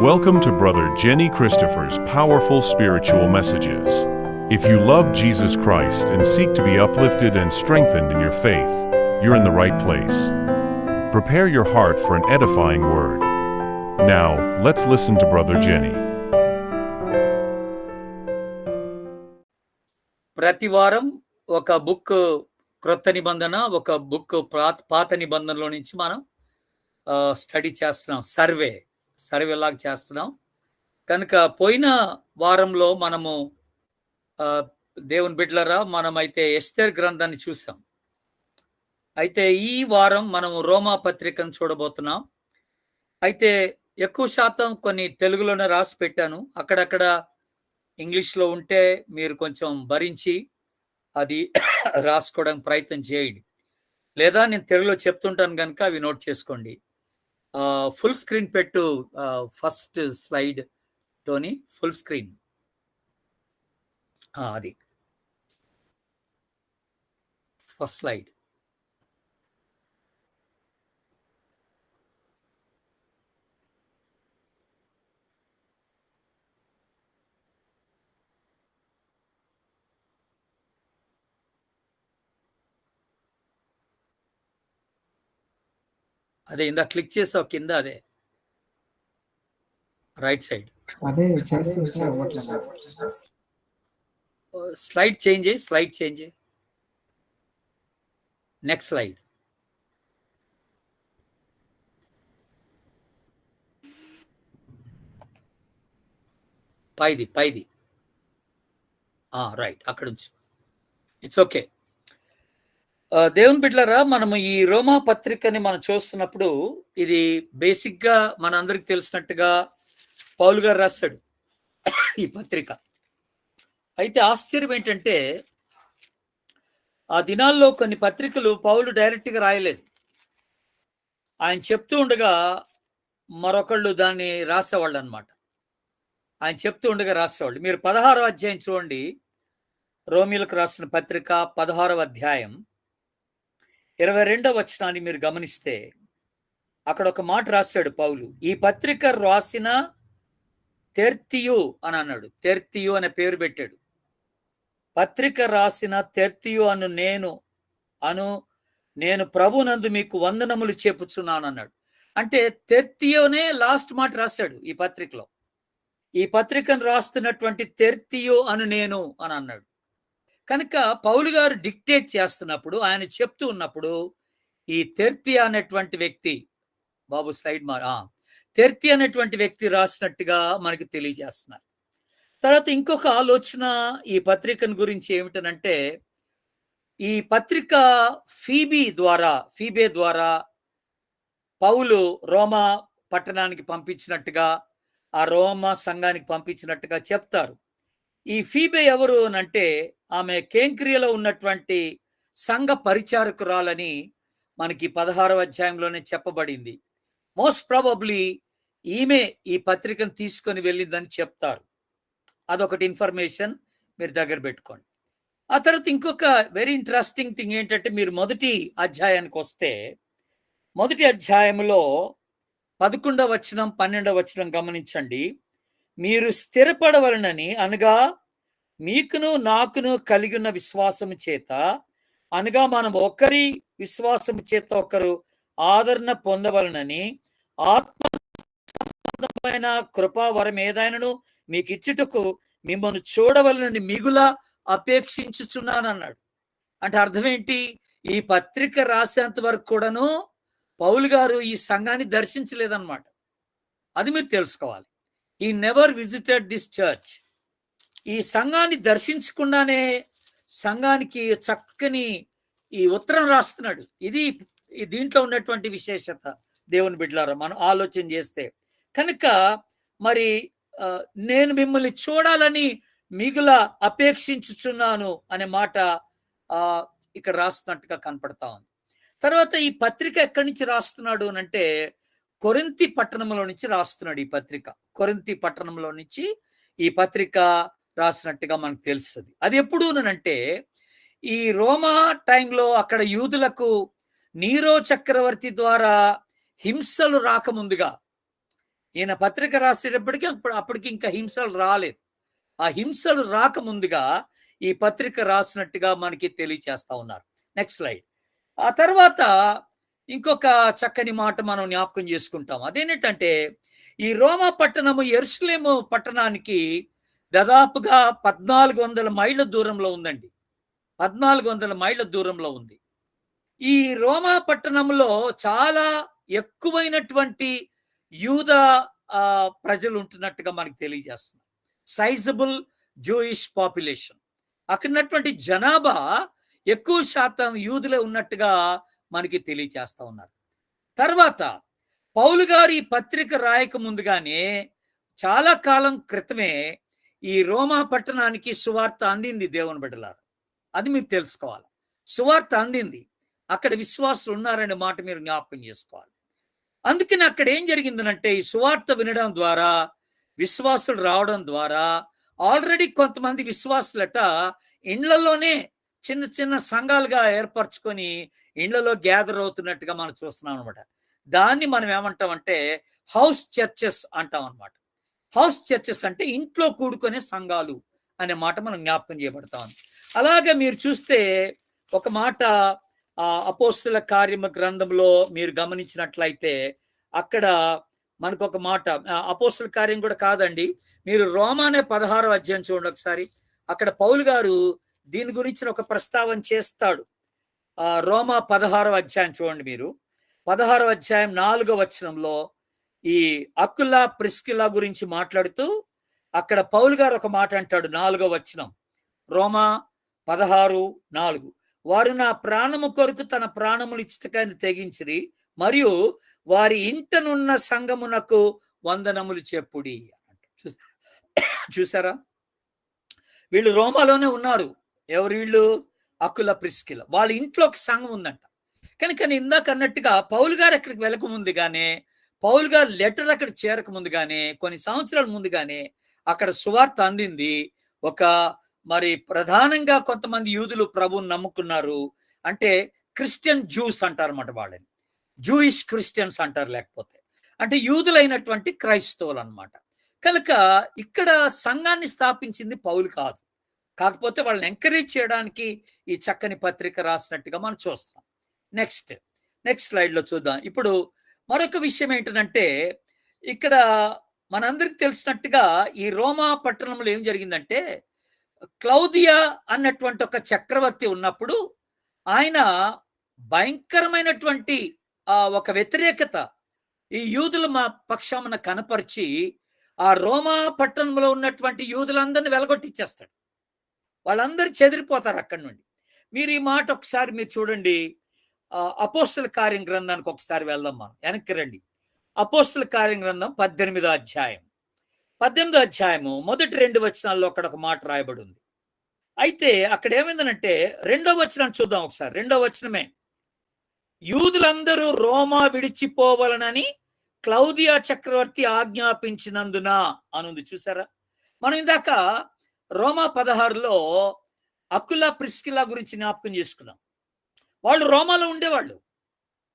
Welcome to Brother Jenny Christopher's powerful spiritual messages. If you love Jesus Christ and seek to be uplifted and strengthened in your faith, you're in the right place. Prepare your heart for an edifying word. Now, let's listen to Brother Jenny. ప్రతి వారం ఒక book క్రొత్త నిబంధన, ఒక book పాత నిబంధనలో నుంచి మనం స్టడీ చేస్తున్నాం. సర్వే లాగా చేస్తున్నాం. కనుక పోయిన వారంలో మనము దేవుని బిడ్డలరా మనమైతే ఎస్తేర్ గ్రంథాన్ని చూసాం. అయితే ఈ వారం మనం రోమా పత్రికను చూడబోతున్నాం. అయితే ఎక్కువ శాతం కొన్ని తెలుగులోనే రాసి పెట్టాను. అక్కడక్కడ ఇంగ్లీష్లో ఉంటే మీరు కొంచెం భరించి అది రాసుకోవడానికి ప్రయత్నం చేయండి. లేదా నేను తెలుగులో చెప్తుంటాను కనుక అవి నోట్ చేసుకోండి. ఫుల్ స్క్రీన్ పెట్టు. First slide Tony, full screen. అది ఫస్ట్ స్లైడ్. అదే ఇందా క్లిక్ చేసావు కింద, అదే రైట్ సైడ్. అదే స్లైడ్ చేంజ్. Next slide. పైది రైట్, అక్కడ నుంచి. It's okay. దేవుని బిడ్డలారా, మనము ఈ రోమా పత్రికని మనం చూస్తున్నప్పుడు ఇది బేసిక్గా మన అందరికి తెలిసినట్టుగా పౌలు గారు రాశాడు ఈ పత్రిక. అయితే ఆశ్చర్యం ఏంటంటే ఆ దినాల్లో కొన్ని పత్రికలు పౌలు డైరెక్ట్గా రాయలేదు. ఆయన చెప్తూ ఉండగా మరొకళ్ళు దాన్ని రాసేవాళ్ళు అనమాట. ఆయన చెప్తూ ఉండగా రాసేవాళ్ళు. మీరు 16వ అధ్యాయం చూడండి. రోమిలకు రాసిన పత్రిక 16వ అధ్యాయం 22వ వచనాన్ని మీరు గమనిస్తే అక్కడ ఒక మాట రాశాడు పౌలు. ఈ పత్రిక రాసిన తెర్తియు అని అన్నాడు. తెర్తియు అనే పేరు పెట్టాడు. పత్రిక రాసిన తెర్తియు నేను ప్రభునందు మీకు వందనములు చెప్పుచున్నాను అన్నాడు. అంటే తెర్తియోనే లాస్ట్ మాట రాశాడు ఈ పత్రికలో. ఈ పత్రికను రాస్తున్నటువంటి తెర్తియు నేను అని అన్నాడు. కనుక పౌలు గారు డిక్టేట్ చేస్తున్నప్పుడు, ఆయన చెప్తూ ఉన్నప్పుడు ఈ తెర్తియా అనేటువంటి వ్యక్తి, బాబు స్లైడ్ తెర్తి అనేటువంటి వ్యక్తి రాసినట్టుగా మనకి తెలియజేస్తున్నారు. తర్వాత ఇంకొక ఆలోచన ఈ పత్రికను గురించి ఏమిటనంటే, ఈ పత్రిక ఫీబే ద్వారా పౌలు రోమా పట్టణానికి పంపించినట్టుగా, ఆ రోమా సంఘానికి పంపించినట్టుగా చెప్తారు. ఈ ఫీబే ఎవరు అంటే ఆమె కేంక్రియలో ఉన్నటువంటి సంఘ పరిచారకురాలని మనకి 16వ అధ్యాయంలోనే చెప్పబడింది. మోస్ట్ ప్రాబబ్లీ ఈమె ఈ పత్రికను తీసుకొని వెళ్ళిందని చెప్తారు. అదొకటి ఇన్ఫర్మేషన్ మీరు దగ్గర పెట్టుకోండి. ఆ తర్వాత ఇంకొక వెరీ ఇంట్రెస్టింగ్ థింగ్ ఏంటంటే, మీరు మొదటి అధ్యాయానికి వస్తే మొదటి అధ్యాయంలో 11వ వచనం 12వ వచనం గమనించండి. మీరు స్థిరపడవలనని, అనగా మీకును నాకును కలిగిన విశ్వాసము చేత, అనగా మనం ఒకరి విశ్వాసము చేత ఒకరు ఆదరణ పొందవలనని, ఆత్మ సంబంధమైన కృపావరం ఏదైనాను మీకు ఇచ్చుటకు మిమ్మల్ని చూడవలనని మిగుల అపేక్షించుచున్నాను అన్నాడు. అంటే అర్థం ఏంటి? ఈ పత్రిక రాసేంత వరకు కూడాను పౌలు గారు ఈ సంఘాన్ని దర్శించలేదన్నమాట. అది మీరు తెలుసుకోవాలి. ఈ నెవర్ విజిటెడ్ దిస్ చర్చ్. ఈ సంఘాన్ని దర్శించకుండానే సంఘానికి చక్కని ఈ ఉత్తరం రాస్తున్నాడు. ఇది దీంట్లో ఉన్నటువంటి విశేషత. దేవుని బిడ్డలారా, మనం ఆలోచన చేస్తే కనుక మరి నేను మిమ్మల్ని చూడాలని మిగుల అపేక్షించుచున్నాను అనే మాట ఇక్కడ రాస్తున్నట్టుగా కనపడతా ఉంది. తర్వాత ఈ పత్రిక ఎక్కడి నుంచి రాస్తున్నాడు అంటే, కొరింథీ పట్టణంలో నుంచి రాస్తున్నాడు ఈ పత్రిక. కొరింథీ పట్టణంలో నుంచి ఈ పత్రిక రాసినట్టుగా మనకు తెలుస్తుంది. అది ఎప్పుడునంటే, ఈ రోమా టైంలో అక్కడ యూదులకు నీరో చక్రవర్తి ద్వారా హింసలు రాకముందుగా ఈయన పత్రిక రాసేటప్పటికి అప్పటికి ఇంకా హింసలు రాలేదు. ఆ హింసలు రాకముందుగా ఈ పత్రిక రాసినట్టుగా మనకి తెలియచేస్తా ఉన్నారు. Next slide. ఆ తర్వాత ఇంకొక చక్కని మాట మనం జ్ఞాపకం చేసుకుంటాం. అదేంటంటే ఈ రోమా పట్టణము యెరూషలేము పట్టణానికి దాదాపుగా 1400 మైళ్ళ దూరంలో ఉందండి. 1400 మైళ్ళ దూరంలో ఉంది. ఈ రోమా పట్టణంలో చాలా ఎక్కువైనటువంటి యూద ప్రజలు ఉంటున్నట్టుగా మనకు తెలియజేస్తుంది. Sizeable Jewish population. అక్కడ ఉన్నటువంటి జనాభా ఎక్కువ శాతం యూదులే ఉన్నట్టుగా మనకి తెలియజేస్తా ఉన్నారు. తర్వాత పౌలు గారు ఈ పత్రిక రాయక ముందుగానే చాలా కాలం క్రితమే ఈ రోమా పట్టణానికి సువార్త అందింది దేవుని బిడ్డలారా. అది మీరు తెలుసుకోవాలి. సువార్త అందింది. అక్కడ విశ్వాసులు ఉన్నారనే మాట మీరు జ్ఞాపకం చేసుకోవాలి. అందుకని అక్కడ ఏం జరిగిందనంటే ఈ సువార్త వినడం ద్వారా, విశ్వాసులు రావడం ద్వారా ఆల్రెడీ కొంతమంది విశ్వాసులట ఇండ్లలోనే చిన్న చిన్న సంఘాలుగా ఏర్పరచుకొని ఇండ్లలో గ్యాదర్ అవుతున్నట్టుగా మనం చూస్తున్నాం అనమాట. దాన్ని మనం ఏమంటామంటే హౌస్ చర్చెస్ అంటాం అనమాట. హౌస్ చర్చెస్ అంటే ఇంట్లో కూడుకునే సంఘాలు అనే మాట మనం జ్ఞాపకం చేయబడతాం. అలాగే మీరు చూస్తే ఒక మాట అపోస్తుల కార్యమ గ్రంథంలో మీరు గమనించినట్లయితే అక్కడ మనకు ఒక మాట, అపోస్తుల కార్యం కూడా కాదండి, మీరు రోమానే 16వ అధ్యాయం చూడండి ఒకసారి. అక్కడ పౌలు గారు దీని గురించి ఒక ప్రస్తావన చేస్తాడు. రోమా 16వ అధ్యాయం చూడండి మీరు. 16వ అధ్యాయం 4వ వచనంలో ఈ అకులా ప్రిస్కిలా గురించి మాట్లాడుతూ అక్కడ పౌలు గారు ఒక మాట అంటాడు. 4వ వచనం, రోమా 16:4, వారు నా ప్రాణము కొరకు తన ప్రాణములు ఇచ్చటకని తెగించిరి, మరియు వారి ఇంటనున్న సంఘమునకు వందనములు చెప్పుడి. చూసారా, వీళ్ళు రోమాలోనే ఉన్నారు. ఎవరు వీళ్ళు? అకుల ప్రిస్కిల. వాళ్ళ ఇంట్లో ఒక సంఘం ఉందంట. కానీ ఇందాక అన్నట్టుగా పౌలు గారు అక్కడికి వెళ్ళక ముందుగానే, పౌలు గారు లెటర్ అక్కడ చేరక ముందుగానే, కొన్ని సంవత్సరాల ముందుగానే అక్కడ సువార్త అందింది. ఒక మరి ప్రధానంగా కొంతమంది యూదులు ప్రభువుని నమ్ముకున్నారు. అంటే క్రిస్టియన్ జ్యూస్ అంటారు అన్నమాట వాళ్ళని. జూయిష్ క్రిస్టియన్స్ అంటారు, లేకపోతే అంటే యూదులైనటువంటి క్రైస్తవులు అన్నమాట. కనుక ఇక్కడ సంఘాన్ని స్థాపించింది పౌలు కాదు. కాకపోతే వాళ్ళని ఎంకరేజ్ చేయడానికి ఈ చక్కని పత్రిక రాసినట్టుగా మనం చూస్తాం. నెక్స్ట్ స్లైడ్లో చూద్దాం. ఇప్పుడు మరొక విషయం ఏంటంటే ఇక్కడ మనందరికి తెలిసినట్టుగా ఈ రోమా పట్టణంలో ఏం జరిగిందంటే క్లౌదియా అన్నటువంటి ఒక చక్రవర్తి ఉన్నప్పుడు ఆయన భయంకరమైనటువంటి ఒక వ్యతిరేకత ఈ యూదుల మా పక్షాన కనపరిచి ఆ రోమా పట్టణంలో ఉన్నటువంటి యూదులందరినీ వెలగొట్టిచ్చేస్తాడు. వాళ్ళందరూ చెదిరిపోతారు అక్కడి నుండి. మీరు ఈ మాట ఒకసారి మీరు చూడండి. అపోస్తుల కార్యం గ్రంథానికి ఒకసారి వెళ్దాం, మనం వెనక్కి రండి. అపోస్తుల కార్యం గ్రంథం 18వ అధ్యాయం. 18వ అధ్యాయము మొదటి 2 వచనాల్లో అక్కడ ఒక మాట రాయబడి ఉంది. అయితే అక్కడ ఏమైందనంటే 2వ వచనాన్ని చూద్దాం ఒకసారి. 2వ వచనమే, యూదులందరూ రోమా విడిచిపోవాలనని క్లౌదియా చక్రవర్తి ఆజ్ఞాపించినందున అనుంది. చూసారా, మనం ఇందాక రోమా 16లో అకులా ప్రిస్కిలా గురించి జ్ఞాపకం చేసుకున్నాం. వాళ్ళు రోమాలో ఉండేవాళ్ళు.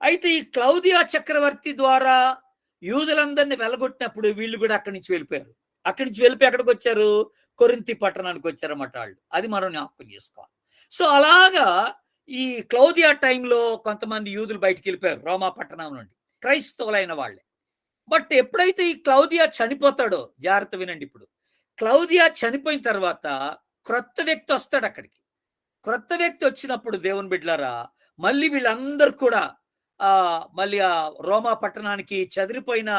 అయితే ఈ క్లౌదియా చక్రవర్తి ద్వారా యూదులందరినీ వెలగొట్టినప్పుడు వీళ్ళు కూడా అక్కడి నుంచి వెళ్ళిపోయారు. అక్కడి నుంచి వెళ్ళిపోయి ఎక్కడికి వచ్చారు? కొరింథీ పట్టణానికి వచ్చారన్నమాట వాళ్ళు. అది మనం జ్ఞాపకం చేసుకోవాలి. సో అలాగా ఈ క్లౌదియా టైంలో కొంతమంది యూదులు బయటికి వెళ్ళిపోయారు రోమా పట్టణం నుండి, క్రైస్తవులైన వాళ్ళే. బట్ ఎప్పుడైతే ఈ క్లౌదియా చనిపోతాడో, జాగ్రత్త వినండి, ఇప్పుడు క్లౌదియా చనిపోయిన తర్వాత క్రొత్త వ్యక్తి వస్తాడు అక్కడికి. క్రొత్త వ్యక్తి వచ్చినప్పుడు దేవుని బిడ్డలారా మళ్ళీ వీళ్ళందరూ కూడా మళ్ళీ ఆ రోమా పట్టణానికి, చెదిరిపోయిన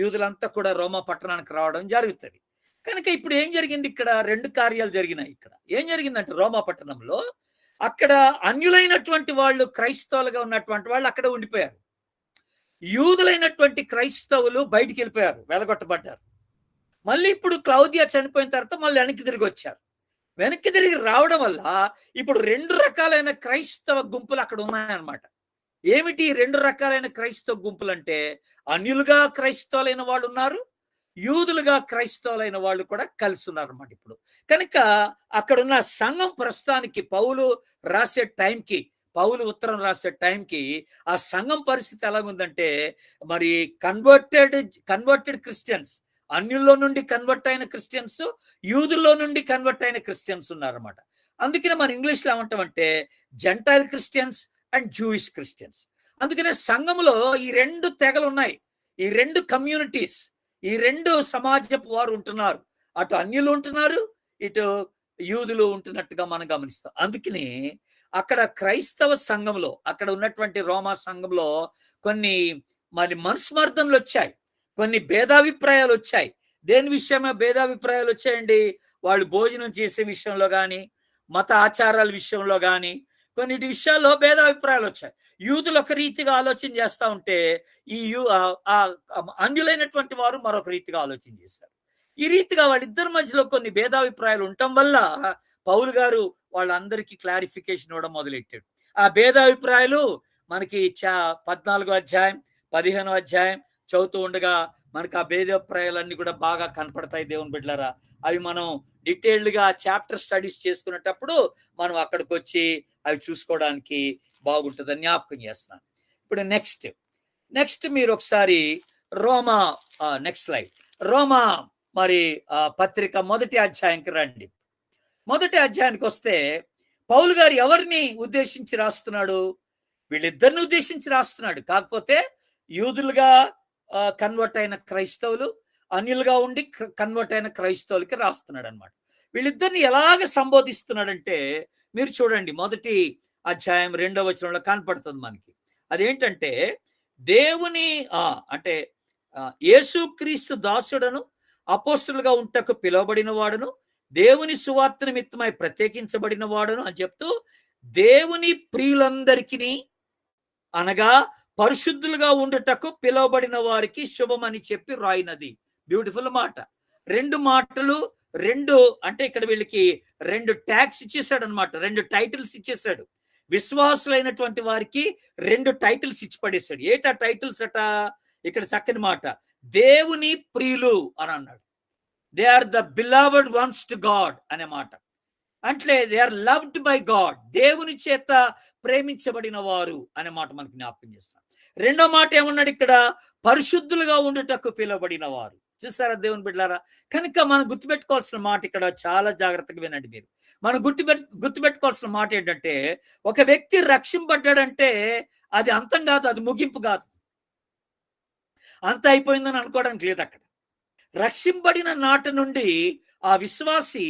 యూదులంతా కూడా రోమా పట్టణానికి రావడం జరుగుతుంది. కనుక ఇప్పుడు ఏం జరిగింది? ఇక్కడ 2 కార్యాలు జరిగినాయి. ఇక్కడ ఏం జరిగిందంటే రోమా పట్టణంలో అక్కడ అన్యులైనటువంటి వాళ్ళు, క్రైస్తవులుగా ఉన్నటువంటి వాళ్ళు అక్కడ ఉండిపోయారు. యూదులైనటువంటి క్రైస్తవులు బయటికి వెళ్ళిపోయారు, వెలగొట్టబడ్డారు. మళ్ళీ ఇప్పుడు క్లౌదియా చనిపోయిన తర్వాత మళ్ళీ వెనక్కి తిరిగి వచ్చారు. వెనక్కి తిరిగి రావడం వల్ల ఇప్పుడు 2 రకాలైన క్రైస్తవ గుంపులు అక్కడ ఉన్నాయన్నమాట. ఏమిటి 2 రకాలైన క్రైస్తవ గుంపులు అంటే, అన్యులుగా క్రైస్తవులైన వాళ్ళు ఉన్నారు, యూదులుగా క్రైస్తవులైన వాళ్ళు కూడా కలిసి ఉన్నారు అన్నమాట ఇప్పుడు. కనుక అక్కడున్న సంఘం ప్రస్తుతానికి పౌలు రాసే టైంకి పౌలు ఉత్తరం రాసే టైంకి ఆ సంఘం పరిస్థితి ఎలాగుందంటే, మరి కన్వర్టెడ్ క్రిస్టియన్స్, అన్యుల్లో నుండి కన్వర్ట్ అయిన క్రిస్టియన్స్, యూదుల్లో నుండి కన్వర్ట్ అయిన క్రిస్టియన్స్ ఉన్నారన్నమాట. అందుకనే మన ఇంగ్లీష్లో ఏమంటామంటే gentile Christians and Jewish Christians. అందుకనే సంఘంలో ఈ 2 తెగలు ఉన్నాయి, ఈ 2 కమ్యూనిటీస్, ఈ 2 సమాజపు వారు ఉంటున్నారు. అటు అన్యులు ఉంటున్నారు, ఇటు యూదులు ఉంటున్నట్టుగా మనం గమనిస్తాం. అందుకని అక్కడ క్రైస్తవ సంఘంలో, అక్కడ ఉన్నటువంటి రోమా సంఘంలో కొన్ని మరి మనస్మర్థనలు వచ్చాయి, కొన్ని భేదాభిప్రాయాలు వచ్చాయి. దేని విషయమే భేదాభిప్రాయాలు వచ్చాయండి? వాళ్ళు భోజనం చేసే విషయంలో కానీ, మత ఆచారాల విషయంలో కానీ కొన్నిటి విషయాల్లో భేదాభిప్రాయాలు వచ్చాయి. యూదులు ఒక రీతిగా ఆలోచన చేస్తూ ఉంటే ఈ అన్యులైనటువంటి వారు మరొక రీతిగా ఆలోచన చేశారు. ఈ రీతిగా వాళ్ళిద్దరి మధ్యలో కొన్ని భేదాభిప్రాయాలు ఉండటం వల్ల పౌలు గారు వాళ్ళందరికీ క్లారిఫికేషన్ ఇవ్వడం మొదలెట్టాడు. ఆ భేదాభిప్రాయాలు మనకి 14వ అధ్యాయం 15వ అధ్యాయం చదువుతూ ఉండగా మనకి ఆ భేదాభిప్రాయాలన్నీ కూడా బాగా కనపడతాయి దేవుని బిడ్డలారా. అవి మనం డీటెయిల్డ్గా చాప్టర్ స్టడీస్ చేసుకునేటప్పుడు మనం అక్కడికి వచ్చి అవి చూసుకోవడానికి బాగుంటుందని జ్ఞాపకం చేస్తున్నాను. ఇప్పుడు నెక్స్ట్ మీరు ఒకసారి రోమా నెక్స్ట్ స్లైడ్, రోమా మరి పత్రిక 1వ అధ్యాయానికి రండి. 1వ అధ్యాయానికి వస్తే పౌలు గారు ఎవరిని ఉద్దేశించి రాస్తున్నాడు? వీళ్ళిద్దరిని ఉద్దేశించి రాస్తున్నాడు. కాకపోతే యూదులుగా కన్వర్ట్ అయిన క్రైస్తవులు, అన్యులుగా ఉండి కన్వర్ట్ అయిన క్రైస్తవులకి రాస్తున్నాడు అనమాట. వీళ్ళిద్దరిని ఎలాగ సంబోధిస్తున్నాడంటే మీరు చూడండి, 1వ అధ్యాయం 2వ వచనంలో కనపడుతుంది మనకి. అదేంటంటే దేవుని అంటే యేసుక్రీస్తు దాసుడను అపోస్తులుగా ఉంటకు పిలువబడిన వాడును, దేవుని సువార్త నిమిత్తమై ప్రత్యేకించబడిన వాడును అని చెప్తూ దేవుని ప్రియులందరికీ అనగా పరిశుద్ధులుగా ఉండుటకు పిలువబడిన వారికి శుభమని చెప్పి రాయినది. బ్యూటిఫుల్ మాట. 2 మాటలు, 2 అంటే ఇక్కడ వీళ్ళకి 2 ట్యాగ్స్ ఇచ్చేసాడు అనమాట, 2 టైటిల్స్ ఇచ్చేసాడు. విశ్వాసులైనటువంటి వారికి 2 టైటిల్స్ ఇచ్చి పడేశాడు. ఏటా టైటిల్స్ అట? ఇక్కడ చక్కని మాట, దేవుని ప్రియులు అని అన్నాడు. They are the beloved ones to God అనే మాట. అంటే they are loved by God, దేవుని చేత ప్రేమించబడిన వారు అనే మాట మనకి జ్ఞాపకం చేస్తాం. 2వ మాట ఏమన్నాడు ఇక్కడ? పరిశుద్ధులుగా ఉండుటకు పిలువబడిన వారు. చూసారా దేవుని బిడ్డలారా? కనుక మనం గుర్తుపెట్టుకోవాల్సిన మాట ఇక్కడ చాలా జాగ్రత్తగా వినండి మీరు. మనం గుర్తుపెట్టుకోవాల్సిన మాట ఏంటంటే, ఒక వ్యక్తి రక్షింపడ్డాడంటే అది అంతం కాదు, అది ముగింపు కాదు. అంత అయిపోయిందని అనుకోవడానికి లేదు. అక్కడ రక్షింపబడిన నాటి నుండి ఆ విశ్వాసి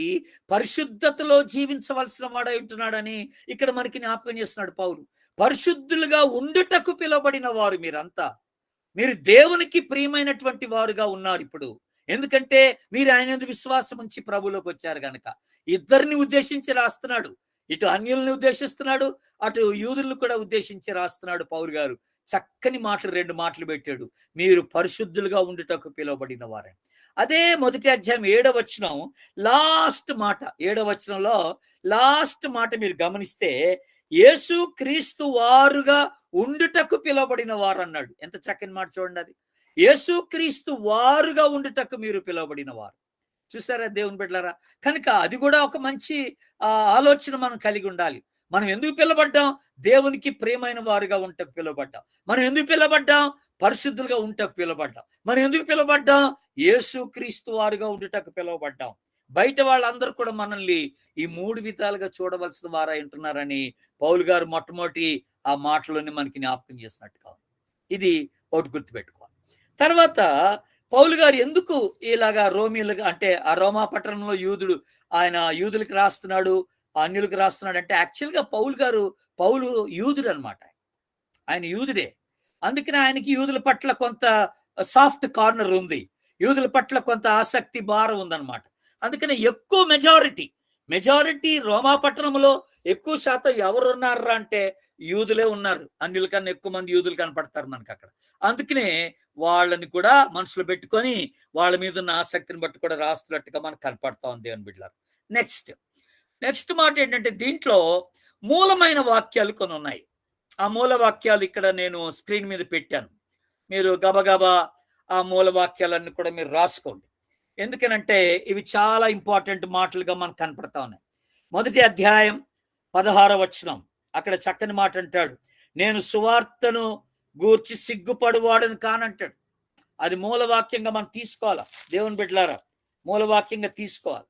పరిశుద్ధతలో జీవించవలసిన వాడై ఉంటున్నాడని ఇక్కడ మనకి జ్ఞాపకం చేస్తున్నాడు పౌలు. పరిశుద్ధులుగా ఉండుటకు పిలువబడిన వారు మీరంతా, మీరు దేవునికి ప్రియమైనటువంటి వారుగా ఉన్నారు ఇప్పుడు. ఎందుకంటే మీరు ఆయన విశ్వాసం ఉంచి ప్రభులోకి వచ్చారు కనుక. ఇద్దరిని ఉద్దేశించి రాస్తున్నాడు, ఇటు అన్యుల్ని ఉద్దేశిస్తున్నాడు, అటు యూదులను కూడా ఉద్దేశించి రాస్తున్నాడు పౌలు గారు. చక్కని మాటలు 2 మాటలు పెట్టాడు, మీరు పరిశుద్ధులుగా ఉండుటకు పిలువబడిన వారని. అదే 1వ అధ్యాయం 7వ వచనం లాస్ట్ మాట, 7వ వచనంలో లాస్ట్ మాట మీరు గమనిస్తే యేసు క్రీస్తు వారుగా ఉండుటకు పిలువబడిన వారు అన్నాడు. ఎంత చక్కని మాట చూడండి. అది యేసు క్రీస్తు వారుగా ఉండుటకు మీరు పిలువబడిన వారు. చూసారా దేవుని బిడ్డలారా? కనుక అది కూడా ఒక మంచి ఆలోచన మనం కలిగి ఉండాలి. మనం ఎందుకు పిలువబడ్డాం? దేవునికి ప్రియమైన వారుగా ఉంటకు పిలువబడ్డాం. మనం ఎందుకు పిలువబడ్డాం? పరిశుద్ధులుగా ఉంటకు పిలువబడ్డాం. మనం ఎందుకు పిలువబడ్డాం? యేసు క్రీస్తు వారుగా ఉండుటకు పిలువబడ్డాం. బయట వాళ్ళందరూ కూడా మనల్ని ఈ 3 విధాలుగా చూడవలసిన వారై ఉంటున్నారని పౌలు గారు మొట్టమొదటి ఆ మాటలోనే మనకి జ్ఞాపకం చేసినట్టుగా. ఇది ఒకటి గుర్తుపెట్టుకోవాలి. తర్వాత పౌలు గారు ఎందుకు ఇలాగా రోమిలుగా, అంటే ఆ రోమా పట్టణంలో ఆయన యూదులకు రాస్తున్నాడు, అన్యులకు రాస్తున్నాడు అంటే యాక్చువల్గా పౌలు యూదుడు అనమాట. ఆయన యూదుడే. అందుకని ఆయనకి యూదుల పట్ల కొంత సాఫ్ట్ కార్నర్ ఉంది, యూదుల పట్ల కొంత ఆసక్తి భారం ఉందన్నమాట. అందుకని ఎక్కువ మెజారిటీ రోమా పట్టణంలో ఎక్కువ శాతం ఎవరు ఉన్నారా అంటే యూదులే ఉన్నారు. అన్యుల కన్నా ఎక్కువ మంది యూదులు కనపడతారు మనకి అక్కడ. అందుకనే వాళ్ళని కూడా మనసులో పెట్టుకొని వాళ్ళ మీద ఉన్న ఆసక్తిని బట్టి కూడా రాస్తున్నట్టుగా మనకు కనపడతా ఉంది దేవుని బిడ్డలారా. నెక్స్ట్ మాట ఏంటంటే దీంట్లో మూలమైన వాక్యాలు కొన్ని ఉన్నాయి. ఆ మూల వాక్యాలు ఇక్కడ నేను స్క్రీన్ మీద పెట్టాను. మీరు గబగబా ఆ మూల వాక్యాలన్నీ కూడా మీరు రాసుకోండి. ఎందుకనంటే ఇవి చాలా ఇంపార్టెంట్ మాటలుగా మనకు కనపడతా ఉన్నాయి. 1వ అధ్యాయం 16వ వచనం, అక్కడ చక్కని మాట అంటాడు, నేను సువార్తను గూర్చి సిగ్గుపడువాడని కానంటాడు. అది మూలవాక్యంగా మనం తీసుకోవాలా దేవుని బిడ్డలారా, మూలవాక్యంగా తీసుకోవాలి.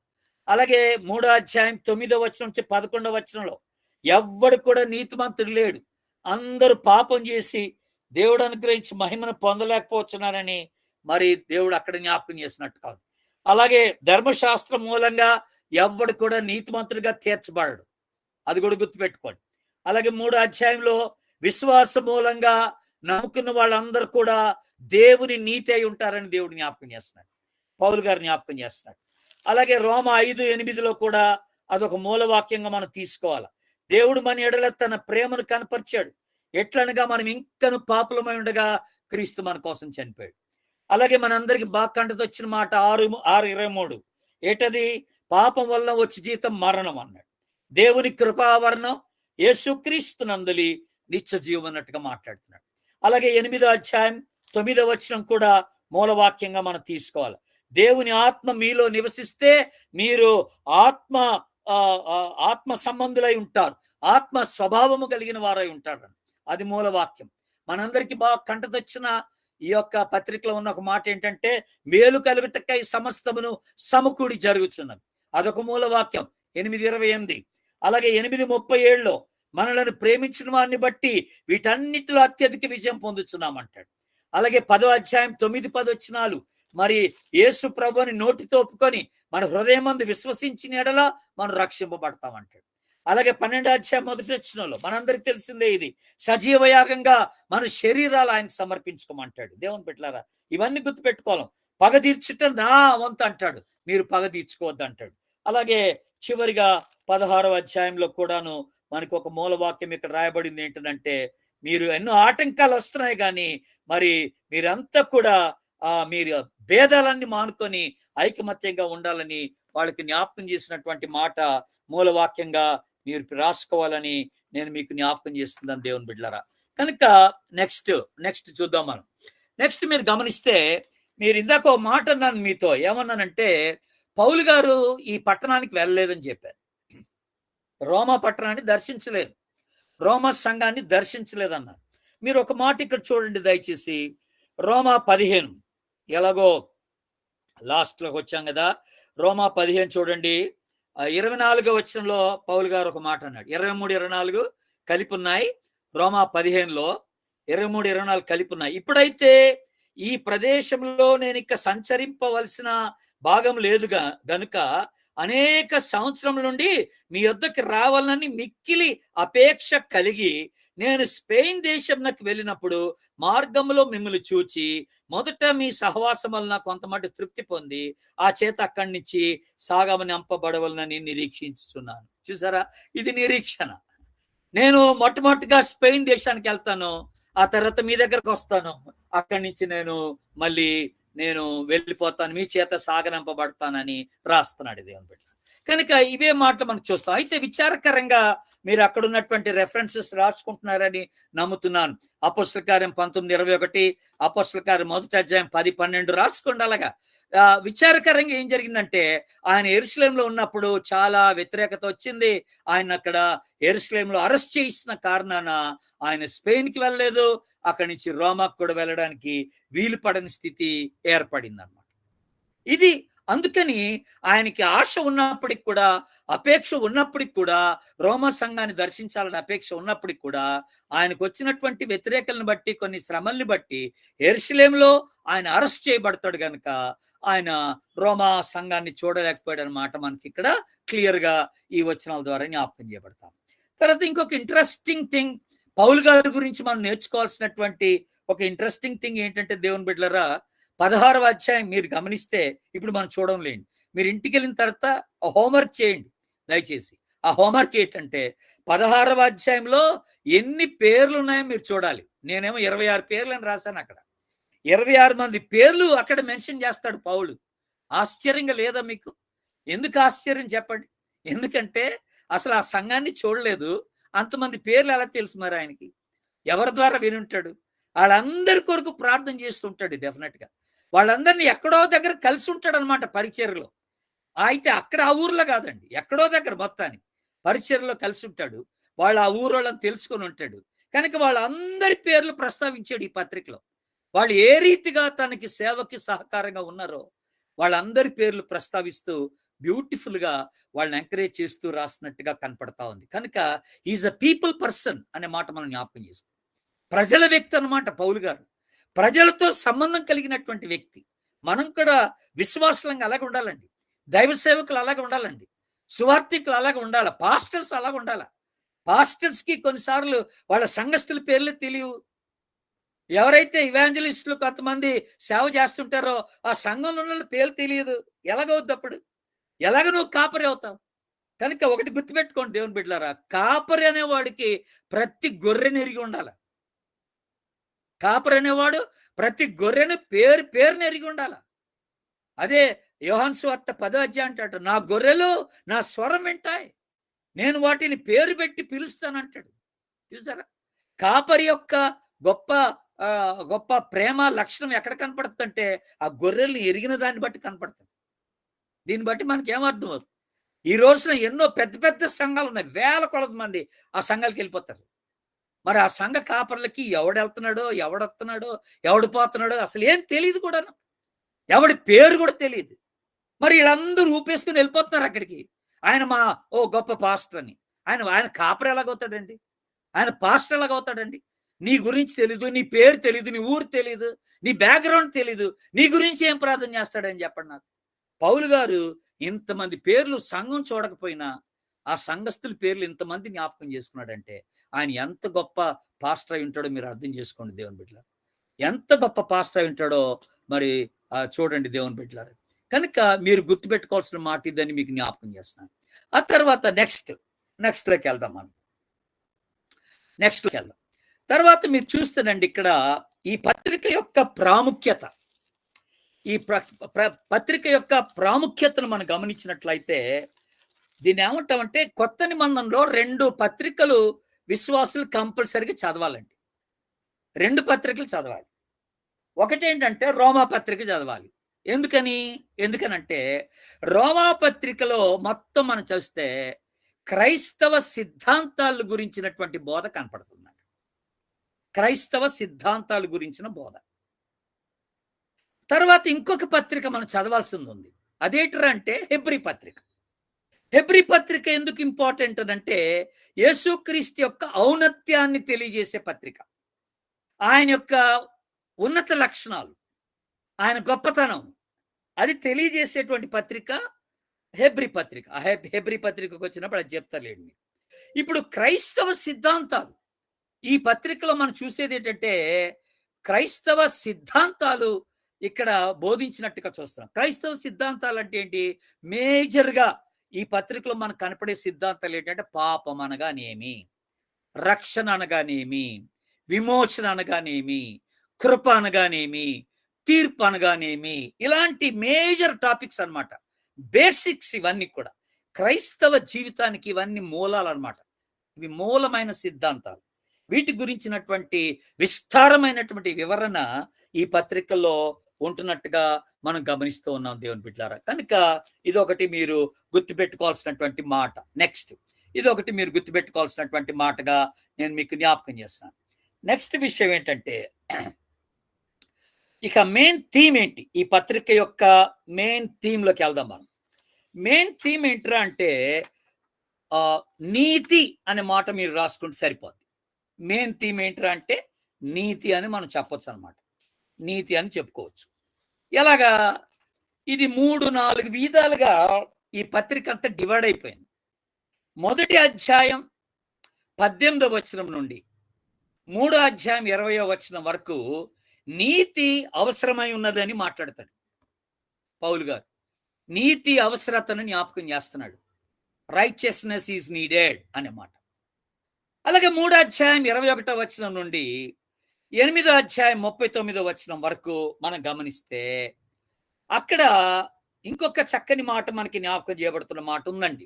అలాగే 3వ అధ్యాయం 9వ వచనం నుంచి 11వ వచనంలో ఎవ్వడు కూడా నీతిమంతుడు లేడు, అందరూ పాపం చేసి దేవుడు అనుగ్రహించి మహిమను పొందలేకపోతున్నారని మరి దేవుడు అక్కడ జ్ఞాపకం చేసినట్టు కాదు. అలాగే ధర్మశాస్త్రం మూలంగా ఎవ్వడు కూడా నీతిమంతుడిగా తీర్చబడడు, అది కూడా గుర్తుపెట్టుకోండి. అలాగే 3వ అధ్యాయంలో విశ్వాస మూలంగా నమ్ముకున్న వాళ్ళందరూ కూడా దేవుని నీతి అయి ఉంటారని దేవుడు జ్ఞాపకం చేస్తున్నాడు, పౌలు గారు జ్ఞాపకం చేస్తున్నాడు. అలాగే రోమ 5:8లో కూడా అదొక మూలవాక్యంగా మనం తీసుకోవాలి. దేవుడు మన ఎడల తన ప్రేమను కనపరిచాడు, ఎట్లనగా మనం ఇంకను పాపులమై ఉండగా క్రీస్తు మన కోసం చనిపోయాడు. అలాగే మనందరికి బాగా కంటతో వచ్చిన మాట 6:23 ఏటది, పాపం వల్ల వచ్చి జీతం మరణం అన్నాడు, దేవుని కృపావరణం యేసుక్రీస్తు నందలి నిత్య జీవం అన్నట్టుగా మాట్లాడుతున్నాడు. అలాగే 8వ అధ్యాయం 9వ వచనం కూడా మూలవాక్యంగా మనం తీసుకోవాలి. దేవుని ఆత్మ మీలో నివసిస్తే మీరు ఆత్మ సంబంధులై ఉంటారు, ఆత్మ స్వభావము కలిగిన వారై ఉంటారు, అది మూలవాక్యం. మనందరికీ బాగా కంటతొచ్చిన ఈ యొక్క పత్రికలో ఉన్న ఒక మాట ఏంటంటే, మేలు కలుగుటకై సమస్తమును సమకూడి జరుగుతున్నది, అదొక మూలవాక్యం 8:28. అలాగే 8:37లో మనలను ప్రేమించిన వారిని బట్టి వీటన్నిటిలో అత్యధిక విజయం పొందుతున్నామంటాడు. అలాగే 10వ అధ్యాయం 9-10 వచనాలు, మరి యేసు ప్రభుని నోటితో ఒప్పుకొని మన హృదయమందు విశ్వసించిన ఎడల మనం రక్షింపబడతామంటాడు. అలాగే 12వ అధ్యాయం 1వ వచనంలో మనందరికి తెలిసిందే, ఇది సజీవయాగంగా మన శరీరాలు ఆయనకు సమర్పించుకోమంటాడు. దేవుని బిడ్డలారా, ఇవన్నీ గుర్తుపెట్టుకోవాలి. పగ తీర్చుట నా వంతు అంటాడు, మీరు పగ తీర్చుకోవద్దు అంటాడు. అలాగే చివరిగా 16వ అధ్యాయంలో కూడాను మనకు ఒక మూలవాక్యం ఇక్కడ రాయబడింది ఏంటంటే, మీరు ఎన్నో ఆటంకాలు వస్తున్నాయి కానీ మరి మీరంతా కూడా మీరు భేదాలన్నీ మానుకొని ఐకమత్యంగా ఉండాలని వాళ్ళకి జ్ఞాపకం చేసినటువంటి మాట మూలవాక్యంగా మీరు రాసుకోవాలని నేను మీకు జ్ఞాపకం చేస్తున్నాను దేవుని బిడ్డలారా. కనుక నెక్స్ట్ చూద్దాం మనం. నెక్స్ట్ మీరు గమనిస్తే, మీరు ఇందాక ఒక మాట అన్నాను మీతో, ఏమన్నానంటే పౌలు గారు ఈ పట్టణానికి వెళ్ళలేదని చెప్పారు, రోమా పట్టణాన్ని దర్శించలేదు, రోమా సంఘాన్ని దర్శించలేదన్నారు. మీరు ఒక మాట ఇక్కడ చూడండి దయచేసి, రోమా 15, ఎలాగో లాస్ట్లోకి వచ్చాం కదా, రోమా 15 చూడండి, 24వ వచనంలో పౌలు గారు ఒక మాట అన్నాడు. 23-24 కలిపి ఉన్నాయి, రోమా 15లో 23-24 కలిపి ఉన్నాయి. ఇప్పుడైతే ఈ ప్రదేశంలో నేను ఇక సంచరింపవలసిన భాగం లేదుగా గనుక అనేక సంవత్సరముల నుండి మీ యొద్దకు రావాలని మిక్కిలి అపేక్ష కలిగి నేను స్పెయిన్ దేశంకి వెళ్ళినప్పుడు మార్గంలో మిమ్మల్ని చూచి మొదట మీ సహవాసం వలన కొంతమటి తృప్తి పొంది ఆ చేత అక్కడి నుంచి సాగమని అంపబడవలనని నిరీక్షించుచున్నాను. చూసారా, ఇది నిరీక్షణ. నేను మొట్టమొదటిగా స్పెయిన్ దేశానికి వెళ్తాను, ఆ తర్వాత మీ దగ్గరకు వస్తాను, అక్కడి నుంచి మళ్ళీ నేను వెళ్ళిపోతాను, మీ చేత సాగనంపబడతానని రాస్తున్నాడు దేవుని బిడ్డ. కనుక ఇవే మాటలు మనం చూస్తాం. అయితే విచారకరంగా మీరు అక్కడ ఉన్నటువంటి రెఫరెన్సెస్ రాసుకుంటున్నారని నమ్ముతున్నాను. అపోస్తల కార్యం 19:21, అపోస్తల కార్యం 1వ అధ్యాయం 10-12 రాసుకోండి. అలాగా విచారకరంగా ఏం జరిగిందంటే, ఆయన యెరూషలేములో ఉన్నప్పుడు చాలా వ్యతిరేకత వచ్చింది. ఆయన అక్కడ యెరూషలేములో అరెస్ట్ చేసిన కారణాన ఆయన స్పెయిన్కి వెళ్ళలేదు, అక్కడి నుంచి రోమాకు కూడా వెళ్ళడానికి వీలు పడని స్థితి ఏర్పడింది అన్నమాట. ఇది అందుకని ఆయనకి ఆశ ఉన్నప్పటికి కూడా, అపేక్ష ఉన్నప్పటికి కూడా, రోమా సంఘాన్ని దర్శించాలని అపేక్ష ఉన్నప్పటికి కూడా, ఆయనకు వచ్చినటువంటి వ్యతిరేకలను బట్టి, కొన్ని శ్రమల్ని బట్టి యెరూషలేములో ఆయన అరెస్ట్ చేయబడతాడు కనుక ఆయన రోమా సంఘాన్ని చూడలేకపోయాడు అన్నమాట. మనకి ఇక్కడ క్లియర్ గా ఈ వచనాల ద్వారా జ్ఞాపకం చేయబడతాం. తర్వాత ఇంకొక ఇంట్రెస్టింగ్ థింగ్ పౌలు గారి గురించి మనం నేర్చుకోవాల్సినటువంటి ఒక ఇంట్రెస్టింగ్ థింగ్ ఏంటంటే, దేవుని బిడ్డలారా, 16వ అధ్యాయం మీరు గమనిస్తే, ఇప్పుడు మనం చూడంలేండి, మీరు ఇంటికి వెళ్ళిన తర్వాత హోంవర్క్ చేయండి దయచేసి. ఆ హోంవర్క్ ఏంటంటే, 16వ అధ్యాయంలో ఎన్ని పేర్లు ఉన్నాయో మీరు చూడాలి. నేనేమో 26 పేర్లు అని రాశాను, అక్కడ 26 మంది పేర్లు అక్కడ మెన్షన్ చేస్తాడు పౌలు. ఆశ్చర్యంగా లేదా మీకు? ఎందుకు ఆశ్చర్యం చెప్పండి? ఎందుకంటే అసలు ఆ సంఘాన్ని చూడలేదు, అంతమంది పేర్లు ఎలా తెలుసు మరి ఆయనకి? ఎవరి ద్వారా వినుంటాడు? వాళ్ళందరి కొరకు ప్రార్థన చేస్తుంటాడు డెఫినెట్ గా. వాళ్ళందరినీ ఎక్కడో దగ్గర కలిసి ఉంటాడు అనమాట పరిచర్యలో. అయితే అక్కడ ఆ ఊర్లో కాదండి, ఎక్కడో దగ్గర మొత్తానికి పరిచర్యలో కలిసి ఉంటాడు. వాళ్ళ ఆ ఊరోళ్ళని తెలుసుకొని ఉంటాడు. కనుక వాళ్ళందరి పేర్లు ప్రస్తావించాడు ఈ పత్రికలో. వాళ్ళు ఏ రీతిగా తనకి సేవకి సహకారంగా ఉన్నారో వాళ్ళందరి పేర్లు ప్రస్తావిస్తూ బ్యూటిఫుల్గా వాళ్ళని ఎంకరేజ్ చేస్తూ రాసినట్టుగా కనపడతా ఉంది. కనుక ఈజ్ అ పీపుల్ పర్సన్ అనే మాట మనం జ్ఞాపకం చేసుకో. ప్రజల వ్యక్తి అన్నమాట పౌలు గారు. ప్రజలతో సంబంధం కలిగినటువంటి వ్యక్తి. మనం కూడా విశ్వాసులంగా అలాగే ఉండాలండి. దైవ సేవకులు అలాగే ఉండాలండి. సువార్థికులు అలాగే ఉండాలి. పాస్టర్స్ అలాగే ఉండాలి. పాస్టర్స్కి కొన్నిసార్లు వాళ్ళ సంఘస్థుల పేర్లు తెలియవు. ఎవరైతే ఇవాంజలిస్టులు కొంతమంది సేవ చేస్తుంటారో ఆ సంఘంలో ఉన్న పేర్లు తెలియదు. ఎలాగవుద్ది అప్పుడు? ఎలాగ నువ్వు కాపరి అవుతావు? కనుక ఒకటి గుర్తుపెట్టుకోండి దేవుని బిడ్డలారా, కాపరి అనేవాడికి ప్రతి గొర్రెని ఎరిగి ఉండాలి. కాపరి అనేవాడు ప్రతి గొర్రెను పేరుని ఎరిగి ఉండాలి. అదే యోహాను సువార్త 10వ అధ్యాయం అంటాడు, నా గొర్రెలు నా స్వరం వింటాయి, నేను వాటిని పేరు పెట్టి పిలుస్తానంటాడు. చూసారా? కాపరి యొక్క గొప్ప ప్రేమ లక్షణం ఎక్కడ కనపడుతుందంటే ఆ గొర్రెల్ని ఎరిగిన దాన్ని బట్టి కనపడుతుంది. దీన్ని బట్టి మనకి ఏమర్థం అవుతుంది? ఈ రోజున ఎన్నో పెద్ద పెద్ద సంఘాలు ఉన్నాయి. వేల కొలది మంది ఆ సంఘాలకు వెళ్ళిపోతారు. మరి ఆ సంఘ కాపర్లకి ఎవడెళ్తున్నాడో, ఎవడొస్తున్నాడో, ఎవడు పోతున్నాడో అసలు ఏం తెలియదు కూడాను. ఎవడి పేరు కూడా తెలియదు. మరి వీళ్ళందరూ ఊపేసుకుని వెళ్ళిపోతున్నారు అక్కడికి. ఆయన గొప్ప పాస్టర్ అని. ఆయన కాపర్ ఎలాగవుతాడండి? ఆయన పాస్టర్ ఎలాగవుతాడండి? నీ గురించి తెలీదు, నీ పేరు తెలీదు, నీ ఊరు తెలీదు, నీ బ్యాక్గ్రౌండ్ తెలీదు, నీ గురించి ఏం ప్రార్థన చేస్తాడని చెప్పండి నాకు. పౌలు గారు ఇంతమంది పేర్లు సంఘం చూడకపోయినా ఆ సంఘస్థుల పేర్లు ఇంతమంది జ్ఞాపకం చేసుకున్నాడంటే ఆయన ఎంత గొప్ప పాస్టర్ అయి ఉంటాడో మీరు అర్థం చేసుకోండి దేవుని బిడ్డలారా. ఎంత గొప్ప పాస్టర్ అయి ఉంటాడో మరి చూడండి దేవుని బిడ్డలారా. కనుక మీరు గుర్తుపెట్టుకోవాల్సిన మాట ఇదని మీకు జ్ఞాపకం చేస్తున్నాను. ఆ తర్వాత నెక్స్ట్లోకి వెళ్దాం మనం. నెక్స్ట్లోకి వెళ్దాం. తర్వాత మీరు చూస్తానండి ఇక్కడ ఈ పత్రిక యొక్క ప్రాముఖ్యత, ఈ పత్రిక యొక్క ప్రాముఖ్యతను మనం గమనించినట్లయితే దీన్ని ఏమంటామంటే కొత్త నిబంధనలో 2 పత్రికలు విశ్వాసులు కంపల్సరీగా చదవాలండి. 2 పత్రికలు చదవాలి. ఒకటేంటంటే రోమా పత్రిక చదవాలి. ఎందుకనంటే రోమా పత్రికలో మొత్తం మనం చూస్తే క్రైస్తవ సిద్ధాంతాల గురించినటువంటి బోధ కనపడుతుంది. క్రైస్తవ సిద్ధాంతాల గురించిన బోధ. తర్వాత ఇంకొక పత్రిక మనం చదవాల్సింది ఉంది. అదేంటంటే హెబ్రీ పత్రిక. హెబ్రీ పత్రిక ఎందుకు ఇంపార్టెంట్ అంటే యేసుక్రీస్తు యొక్క ఔన్నత్యాన్ని తెలియజేసే పత్రిక. ఆయన యొక్క ఉన్నత లక్షణాలు, ఆయన గొప్పతనం అది తెలియజేసేటువంటి పత్రిక హెబ్రీ పత్రిక. హెబ్రీ పత్రికకు వచ్చినప్పుడు అది చెప్తాలేండి. ఇప్పుడు క్రైస్తవ సిద్ధాంతాలు ఈ పత్రికలో మనం చూసేది ఏంటంటే క్రైస్తవ సిద్ధాంతాలు ఇక్కడ బోధించినట్టుగా చూస్తున్నాం. క్రైస్తవ సిద్ధాంతాలు అంటే ఏంటి? మేజర్గా ఈ పత్రికలో మనకు కనపడే సిద్ధాంతాలు ఏంటంటే పాపం అనగానేమి, రక్షణ అనగానేమి, విమోచన అనగానేమి, కృప అనగానేమి, తీర్పు అనగానేమి, ఇలాంటి మేజర్ టాపిక్స్ అన్నమాట. బేసిక్స్ ఇవన్నీ కూడా క్రైస్తవ జీవితానికి ఇవన్నీ మూలాలు అన్నమాట. ఇవి మూలమైన సిద్ధాంతాలు. వీటి గురించినటువంటి విస్తారమైనటువంటి వివరణ ఈ పత్రికల్లో ఉంటున్నట్టుగా మనం గమనిస్తూ ఉన్నాం దేవుని బిడ్డలారా. కనుక ఇదొకటి మీరు గుర్తుపెట్టుకోవాల్సినటువంటి మాట. నెక్స్ట్ ఇదొకటి మీరు గుర్తుపెట్టుకోవాల్సినటువంటి మాటగా నేను మీకు జ్ఞాపకం చేస్తాను. నెక్స్ట్ విషయం ఏంటంటే ఇక మెయిన్ థీమ్ ఏంటి? ఈ పత్రిక యొక్క మెయిన్ థీమ్లోకి వెళ్దాం మనం. మెయిన్ థీమ్ ఏంట్రా అంటే నీతి అనే మాట మీరు రాసుకుంటే సరిపోద్ది. మెయిన్ థీమ్ ఏంట్రా అంటే నీతి అని మనం చెప్పొచ్చు అనమాట. నీతి అని చెప్పుకోవచ్చు. ఎలాగా? ఇది 3-4 విధాలుగా ఈ పత్రిక అంతా డివైడ్ అయిపోయింది. మొదటి అధ్యాయం 18వ వచనం నుండి 3వ అధ్యాయం 20వ వచనం వరకు నీతి అవసరమై ఉన్నదని మాట్లాడతాడు పౌలు గారు. నీతి అవసరతను జ్ఞాపకం చేస్తున్నాడు. రైచియస్నెస్ ఈజ్ నీడెడ్ అనే మాట. అలాగే 3వ అధ్యాయం 21వ వచనం నుండి 8వ అధ్యాయం 39వ వచనం వరకు మనం గమనిస్తే అక్కడ ఇంకొక చక్కని మాట మనకి జ్ఞాపకం చేయబడుతున్న మాట ఉందండి.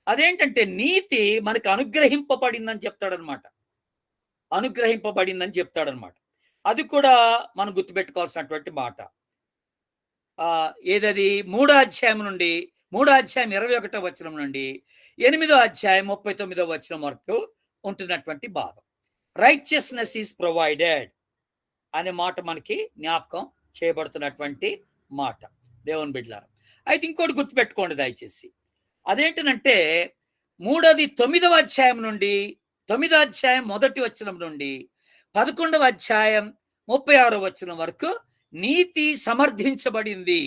అదేంటంటే నీతి మనకు అనుగ్రహింపబడిందని చెప్తాడనమాట. అనుగ్రహింపబడిందని చెప్తాడనమాట. అది కూడా మనం గుర్తుపెట్టుకోవాల్సినటువంటి మాట. ఏదది? 3వ అధ్యాయం నుండి 3వ అధ్యాయం 21వ వచనం నుండి 8వ అధ్యాయం 39వ వచనం వరకు ఉంటున్నటువంటి భాగం. రైచియస్నెస్ ఈజ్ ప్రొవైడెడ్ అనే మాట మనకి జ్ఞాపకం చేయబడుతున్నటువంటి మాట దేవుని బిడ్డలారా. అయితే ఇంకోటి గుర్తుపెట్టుకోండి దయచేసి. అదేంటనంటే 9వ అధ్యాయం నుండి 9వ అధ్యాయం 1వ వచనం నుండి 11వ అధ్యాయం 36వ వచనం వరకు నీతి సమర్థించబడింది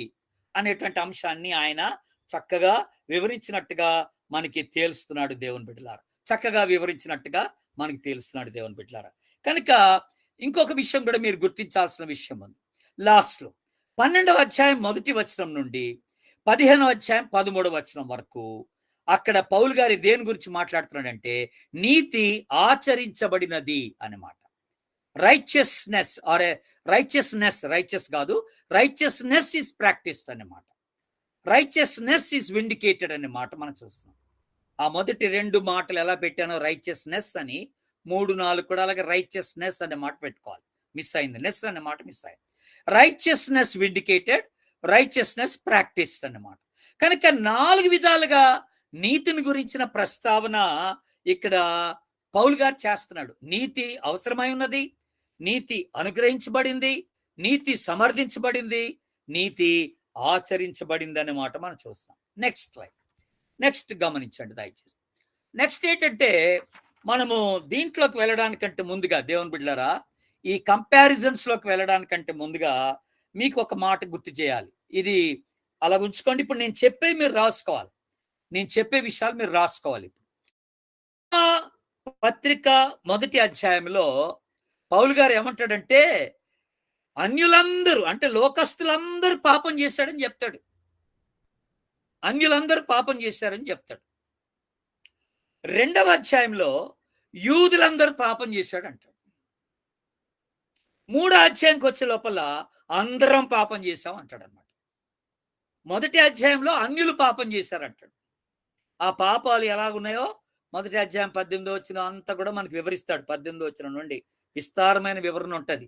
అనేటువంటి అంశాన్ని ఆయన చక్కగా వివరించినట్టుగా మనకి తేలుస్తున్నాడు దేవుని బిడ్డలారా. చక్కగా వివరించినట్టుగా మనకి తేలుస్తున్నాడు దేవుని బిడ్డలారా. కనుక ఇంకొక విషయం కూడా మీరు గుర్తించాల్సిన విషయం ఉంది. లాస్ట్లో 12వ అధ్యాయం 1వ వచనం నుండి 15వ అధ్యాయం 13వ వచనం వరకు అక్కడ పౌలు గారి దేని గురించి మాట్లాడుతున్నాడంటే నీతి ఆచరించబడినది అన్నమాట. రైచియస్నెస్ ఆర్ రైచియస్ కాదు, రైచియస్నెస్ ఈజ్ ప్రాక్టీస్డ్ అన్నమాట. రైచియస్నెస్ ఈజ్ విండికేటెడ్ అనే మాట మనం చూస్తున్నాం. ఆ మొదటి 2 మాటలు ఎలా పెట్టానో రైచియస్నెస్ అని 3, 4 కూడా అలాగే రైచియస్నెస్ అనే మాట పెట్టుకోవాలి. మిస్ అయింది, నెస్ అనే మాట మిస్ అయింది. రైచియస్నెస్ విండికేటెడ్, రైచియస్నెస్ ప్రాక్టీస్డ్ అన్నమాట. కనుక 4 విధాలుగా నీతిని గురించిన ప్రస్తావన ఇక్కడ పౌలు గారు చేస్తున్నాడు. నీతి అవసరమై ఉన్నది, నీతి అనుగ్రహించబడింది, నీతి సమర్థించబడింది, నీతి ఆచరించబడింది అనే మాట మనం చూస్తాం. నెక్స్ట్ గమనించండి దయచేసి. నెక్స్ట్ ఏంటంటే మనము దీంట్లోకి వెళ్ళడానికంటే ముందుగా దేవుని బిడ్డలారా, ఈ కంపారిజన్స్ లోకి వెళ్ళడానికంటే ముందుగా మీకు ఒక మాట గుర్తు చేయాలి. ఇది అలా ఉంచుకోండి. ఇప్పుడు నేను చెప్పే మీరు రాసుకోవాలి, నేను చెప్పే విషయాలు మీరు రాసుకోవాలి. పత్రిక 1వ అధ్యాయంలో పౌలు గారు ఏమంటాడంటే అన్యులందరూ అంటే లోకస్తులందరూ పాపం చేశాడని చెప్తాడు. అన్యులందరూ పాపం చేశారని చెప్తాడు. 2వ అధ్యాయంలో యూదులందరూ పాపం చేశాడు అంటాడు. 3వ అధ్యాయంకి వచ్చే లోపల అందరం పాపం చేశాం అంటాడు అనమాట. 1వ అధ్యాయంలో అన్యులు పాపం చేశారంటాడు. ఆ పాపాలు ఎలాగున్నాయో 1వ అధ్యాయం 18వ వచనం అంతా కూడా మనకు వివరిస్తాడు. 18వ వచనం నుండి విస్తారమైన వివరణ ఉంటుంది,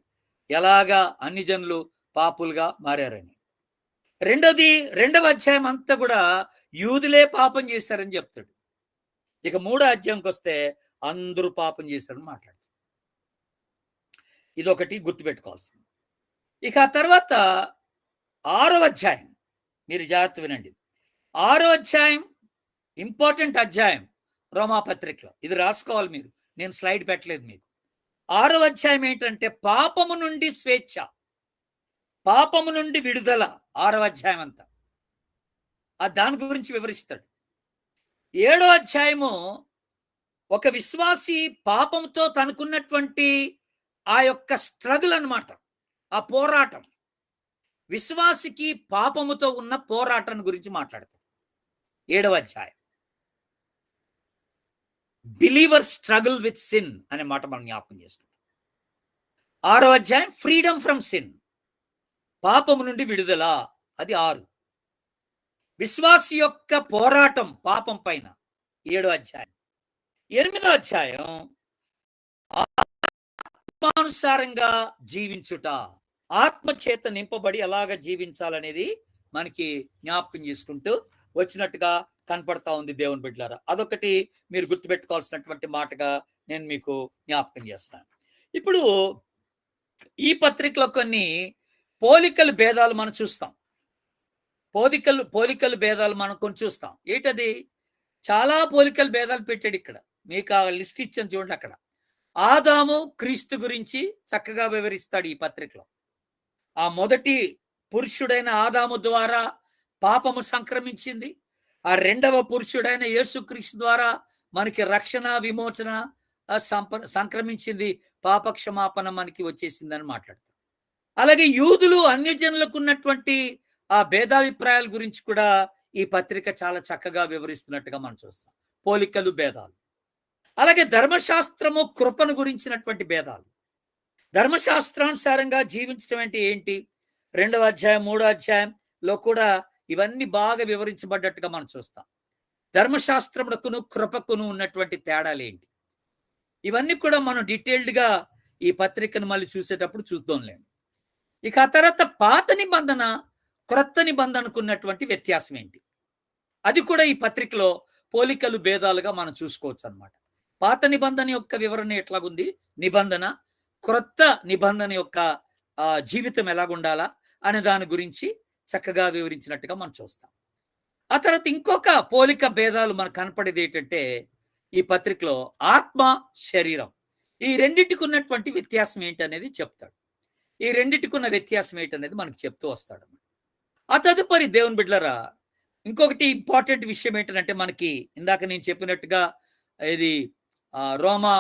ఎలాగా అన్ని జనులు పాపులుగా మారారని. 2వ అధ్యాయం అంతా కూడా యూదులే పాపం చేశారని చెప్తాడు. ఇక 3వ అధ్యాయంకి వస్తే అందరూ పాపం చేశారని మాట్లాడతాడు. ఇదొకటి గుర్తుపెట్టుకోవాల్సింది. ఇక ఆ తర్వాత 6వ అధ్యాయం, మీరు జాగ్రత్త వినండి. 6వ అధ్యాయం ఇంపార్టెంట్ అధ్యాయం రోమాపత్రికలో. ఇది రాసుకోవాలి మీరు, నేను స్లైడ్ పెట్టలేదు మీకు. 6వ అధ్యాయం ఏంటంటే పాపము నుండి స్వేచ్ఛ, పాపము నుండి విడుదల. 6వ అధ్యాయం అంతా దాని గురించి వివరిస్తాడు. 7వ అధ్యాయము ఒక విశ్వాసి పాపంతో తనకున్నటువంటి ఆ యొక్క స్ట్రగుల్ అన్నమాట, ఆ పోరాటం. విశ్వాసికి పాపముతో ఉన్న పోరాటం గురించి మాట్లాడతాడు 7వ అధ్యాయం. బిలీవర్ స్ట్రగుల్ విత్ సిన్ అనే మాట మనం జ్ఞాపకం చేసుకుంటాం. 6వ అధ్యాయం ఫ్రీడమ్ ఫ్రమ్ సిన్, పాపము నుండి విడుదల, అది 6. విశ్వాసి యొక్క పోరాటం పాపం పైన 7వ అధ్యాయం. 8వ అధ్యాయం ఆత్మానుసారంగా జీవించుట, ఆత్మచేత నింపబడి ఎలాగ జీవించాలనేది మనకి జ్ఞాపకం చేసుకుంటూ వచ్చినట్టుగా కనపడతా ఉంది దేవుని బిడ్డలారా. అదొకటి మీరు గుర్తుపెట్టుకోవాల్సినటువంటి మాటగా నేను మీకు జ్ఞాపకం చేస్తాను. ఇప్పుడు ఈ పత్రికలో కొన్ని పోలికల భేదాలు మనం చూస్తాం. పోలికల భేదాలు మనం కొన్ని చూస్తాం. ఏంటది? చాలా పోలికల భేదాలు పెట్టాడు ఇక్కడ. మీకు ఆ లిస్ట్ ఇచ్చాను చూడండి. అక్కడ ఆదాము క్రీస్తు గురించి చక్కగా వివరిస్తాడు ఈ పత్రికలో. ఆ మొదటి పురుషుడైన ఆదాము ద్వారా పాపము సంక్రమించింది. ఆ 2వ పురుషుడైన యేసుక్రీస్తు ద్వారా మనకి రక్షణ, విమోచన సంక్రమించింది, పాప క్షమాపణ మనకి వచ్చేసిందని మాట్లాడతారు. అలాగే యూదులు అన్యజనులకు ఉన్నటువంటి ఆ భేదాభిప్రాయాల గురించి కూడా ఈ పత్రిక చాలా చక్కగా వివరిస్తున్నట్టుగా మనం చూస్తాం. పోలికలు, భేదాలు. అలాగే ధర్మశాస్త్రము, కృపను గురించినటువంటి భేదాలు. ధర్మశాస్త్రానుసారంగా జీవించడం అంటే ఏంటి? 2వ అధ్యాయం 3వ అధ్యాయంలో కూడా ఇవన్నీ బాగా వివరించబడ్డట్టుగా మనం చూస్తాం. ధర్మశాస్త్రమునకును కృపకును ఉన్నటువంటి తేడాలు ఏంటి? ఇవన్నీ కూడా మనం డీటెయిల్డ్గా ఈ పత్రికను మళ్ళీ చూసేటప్పుడు చూద్దాంలేండి. ఇక ఆ తర్వాత పాత నిబంధన, క్రొత్త నిబంధనకు ఉన్నటువంటి వ్యత్యాసం ఏంటి? అది కూడా ఈ పత్రికలో పోలికలు, భేదాలుగా మనం చూసుకోవచ్చు అన్నమాట. పాత నిబంధన యొక్క వివరణ ఎట్లాగుంది, నిబంధన, క్రొత్త నిబంధన యొక్క జీవితం ఎలాగుండాలా అనే దాని గురించి చక్కగా వివరించినట్టుగా మనం చూస్తాం. ఆ తర్వాత ఇంకొక పోలిక భేదాలు మనకు కనపడేది ఏంటంటే ఈ పత్రికలో ఆత్మ, శరీరం, ఈ రెండింటికి ఉన్నటువంటి వ్యత్యాసం ఏంటనేది చెప్తాడు. ఈ రెండింటికి ఉన్న వ్యత్యాసం ఏంటనేది మనకు చెప్తూ వస్తాడు. ఆ తదుపరి దేవుని బిడ్డలారా, ఇంకొకటి ఇంపార్టెంట్ విషయం ఏంటంటే, మనకి ఇందాక నేను చెప్పినట్టుగా ఇది రోమా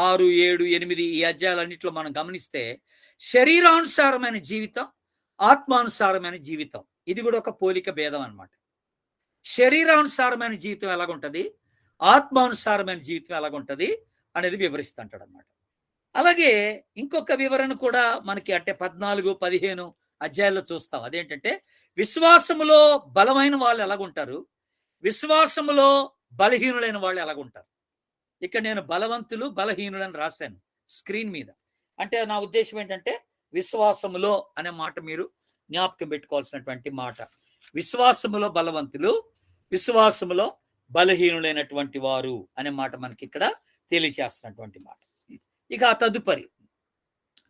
6, 7, 8 ఈ అధ్యాయాలన్నింటిలో మనం గమనిస్తే శరీరానుసారమైన జీవితం, ఆత్మానుసారమైన జీవితం, ఇది కూడా ఒక పోలిక భేదం అన్నమాట. శరీరానుసారమైన జీవితం ఎలాగుంటది, ఆత్మానుసారమైన జీవితం ఎలాగుంటది అనేది వివరిస్తుంటాడు అన్నమాట. అలాగే ఇంకొక వివరణ కూడా మనకి అంటే 14, 15 అధ్యాయాల్లో చూస్తాం. అదేంటంటే విశ్వాసములో బలమైన వాళ్ళు ఎలాగుంటారు, విశ్వాసములో బలహీనులైన వాళ్ళు ఎలాగుంటారు. ఇక్కడ నేను బలవంతులు, బలహీనులని రాశాను స్క్రీన్ మీద. అంటే నా ఉద్దేశం ఏంటంటే విశ్వాసములో అనే మాట మీరు జ్ఞాపకం పెట్టుకోవాల్సినటువంటి మాట. విశ్వాసములో బలవంతులు, విశ్వాసములో బలహీనులైనటువంటి వారు అనే మాట మనకి ఇక్కడ తెలియచేస్తున్నటువంటి మాట. ఇక ఆ తదుపరి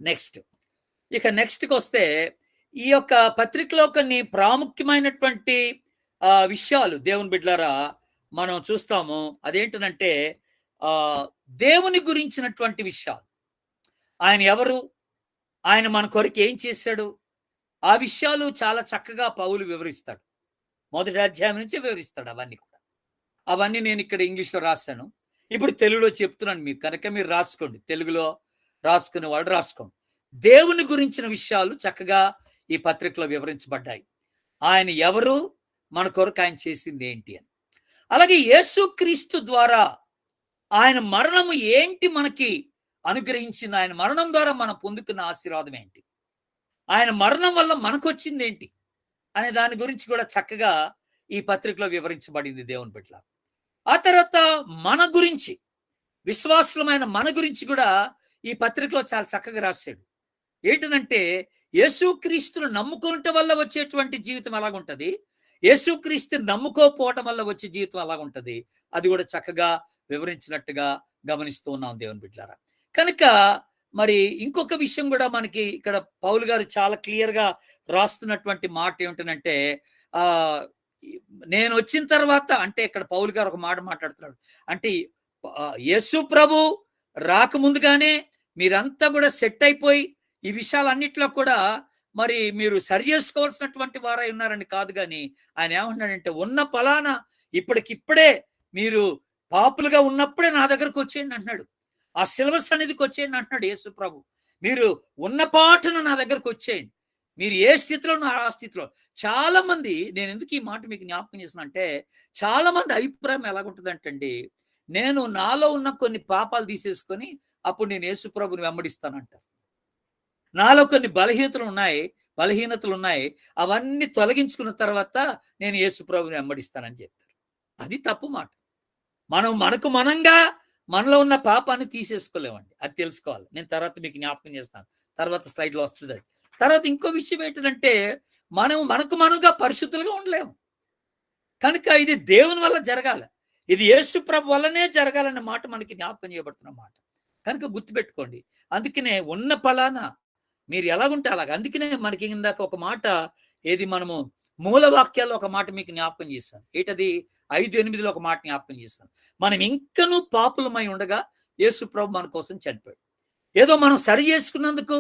నెక్స్ట్కి వస్తే ఈ యొక్క పత్రికలో కొన్ని ప్రాముఖ్యమైనటువంటి విషయాలు దేవుని బిడ్డలారా మనం చూస్తాము. అదేంటంటే దేవుని గురించినటువంటి విషయాలు, ఆయన ఎవరు, ఆయన మన కొరకు ఏం చేశాడు, ఆ విషయాలు చాలా చక్కగా పౌలు వివరిస్తాడు. మొదటి అధ్యాయం నుంచి వివరిస్తాడు అవన్నీ కూడా. అవన్నీ నేను ఇక్కడ ఇంగ్లీష్లో రాశాను, ఇప్పుడు తెలుగులో చెప్తున్నాను మీకు, కనుక మీరు రాసుకోండి. తెలుగులో రాసుకునే వాళ్ళు రాసుకోండి. దేవుని గురించిన విషయాలు చక్కగా ఈ పత్రికలో వివరించబడ్డాయి. ఆయన ఎవరు, మన కొరకు ఆయన చేసింది ఏంటి అని. అలాగే యేసుక్రీస్తు ద్వారా ఆయన మరణము ఏంటి మనకి అనుగ్రహించింది, ఆయన మరణం ద్వారా మనం పొందుకున్న ఆశీర్వాదం ఏంటి, ఆయన మరణం వల్ల మనకు వచ్చింది ఏంటి అనే దాని గురించి కూడా చక్కగా ఈ పత్రికలో వివరించబడింది దేవుని బిడ్డల. ఆ తర్వాత మన గురించి, విశ్వాసులమైన మన గురించి కూడా ఈ పత్రికలో చాలా చక్కగా రాశాడు. ఏంటంటే యేసుక్రీస్తును నమ్ముకోవటం వల్ల వచ్చేటువంటి జీవితం ఎలాగుంటది, యేసుక్రీస్తుని నమ్ముకోకపోవటం వల్ల వచ్చే జీవితం ఎలాగుంటది, అది కూడా చక్కగా వివరించినట్టుగా గమనిస్తూ ఉన్నాం దేవుని బిడ్డలారా. కనుక మరి ఇంకొక విషయం కూడా మనకి ఇక్కడ పౌలు గారు చాలా క్లియర్గా రాస్తున్నటువంటి మాట ఏమిటంటే, నేను వచ్చిన తర్వాత, అంటే ఇక్కడ పౌలు గారు ఒక మాట మాట్లాడుతున్నాడు. అంటే యేసు ప్రభు రాకముందుగానే మీరంతా కూడా సెట్ అయిపోయి ఈ విషయాలన్నిట్లో కూడా మరి మీరు సరి చేసుకోవాల్సినటువంటి వారై ఉన్నారని కాదు, కానీ ఆయన ఏమంటున్నాడంటే ఉన్న ఫలానా ఇప్పటికిప్పుడే మీరు పాపులుగా ఉన్నప్పుడే నా దగ్గరకు వచ్చేయండి అంటున్నాడు. ఆ సిలబస్ సన్నిధికి వచ్చేయండి అంటున్నాడు యేసు ప్రభు. మీరు ఉన్న పాటను నా దగ్గరకు వచ్చేయండి, మీరు ఏ స్థితిలో ఉన్నారు ఆ స్థితిలో. చాలా మంది, నేను ఎందుకు ఈ మాట మీకు జ్ఞాపకం చేస్తున్నా అంటే, చాలా మంది అభిప్రాయం ఎలాగుంటుందంటండి, నేను నాలో ఉన్న కొన్ని పాపాలు తీసేసుకొని అప్పుడు నేను యేసు ప్రభుని వెంబడిస్తానంట. నాలో కొన్ని బలహీనతలు ఉన్నాయి, అవన్నీ తొలగించుకున్న తర్వాత నేను యేసు ప్రభుని వెంబడిస్తానని చెప్తారు. అది తప్పు మాట. మనంగా మనలో ఉన్న పాపాన్ని తీసేసుకోలేమండి, అది తెలుసుకోవాలి. నేను తర్వాత మీకు జ్ఞాపకం చేస్తాను, తర్వాత స్లైడ్లో వస్తుంది అది. తర్వాత ఇంకో విషయం ఏంటంటే, మనకుగా పరిశుద్ధులుగా ఉండలేము. కనుక ఇది దేవుని వల్ల జరగాలి, ఇది యేసు ప్రభు వల్లనే జరగాలన్న మాట మనకి జ్ఞాపకం చేయబడుతున్న మాట. కనుక గుర్తుపెట్టుకోండి. అందుకనే ఉన్న ఫలానా మీరు ఎలాగుంటే అలాగ. అందుకనే మనకి ఇందాక ఒక మాట, ఏది మనము మూలవాక్యాల్లో ఒక మాట మీకు జ్ఞాపకం చేశాను. ఏంటది? 5:8 ఒక మాట జ్ఞాపకం చేశాను. మనం ఇంకనూ పాపులమై ఉండగా యేసు ప్రభు మన కోసం చనిపోయాడు. ఏదో మనం సరి చేసుకున్నందుకు,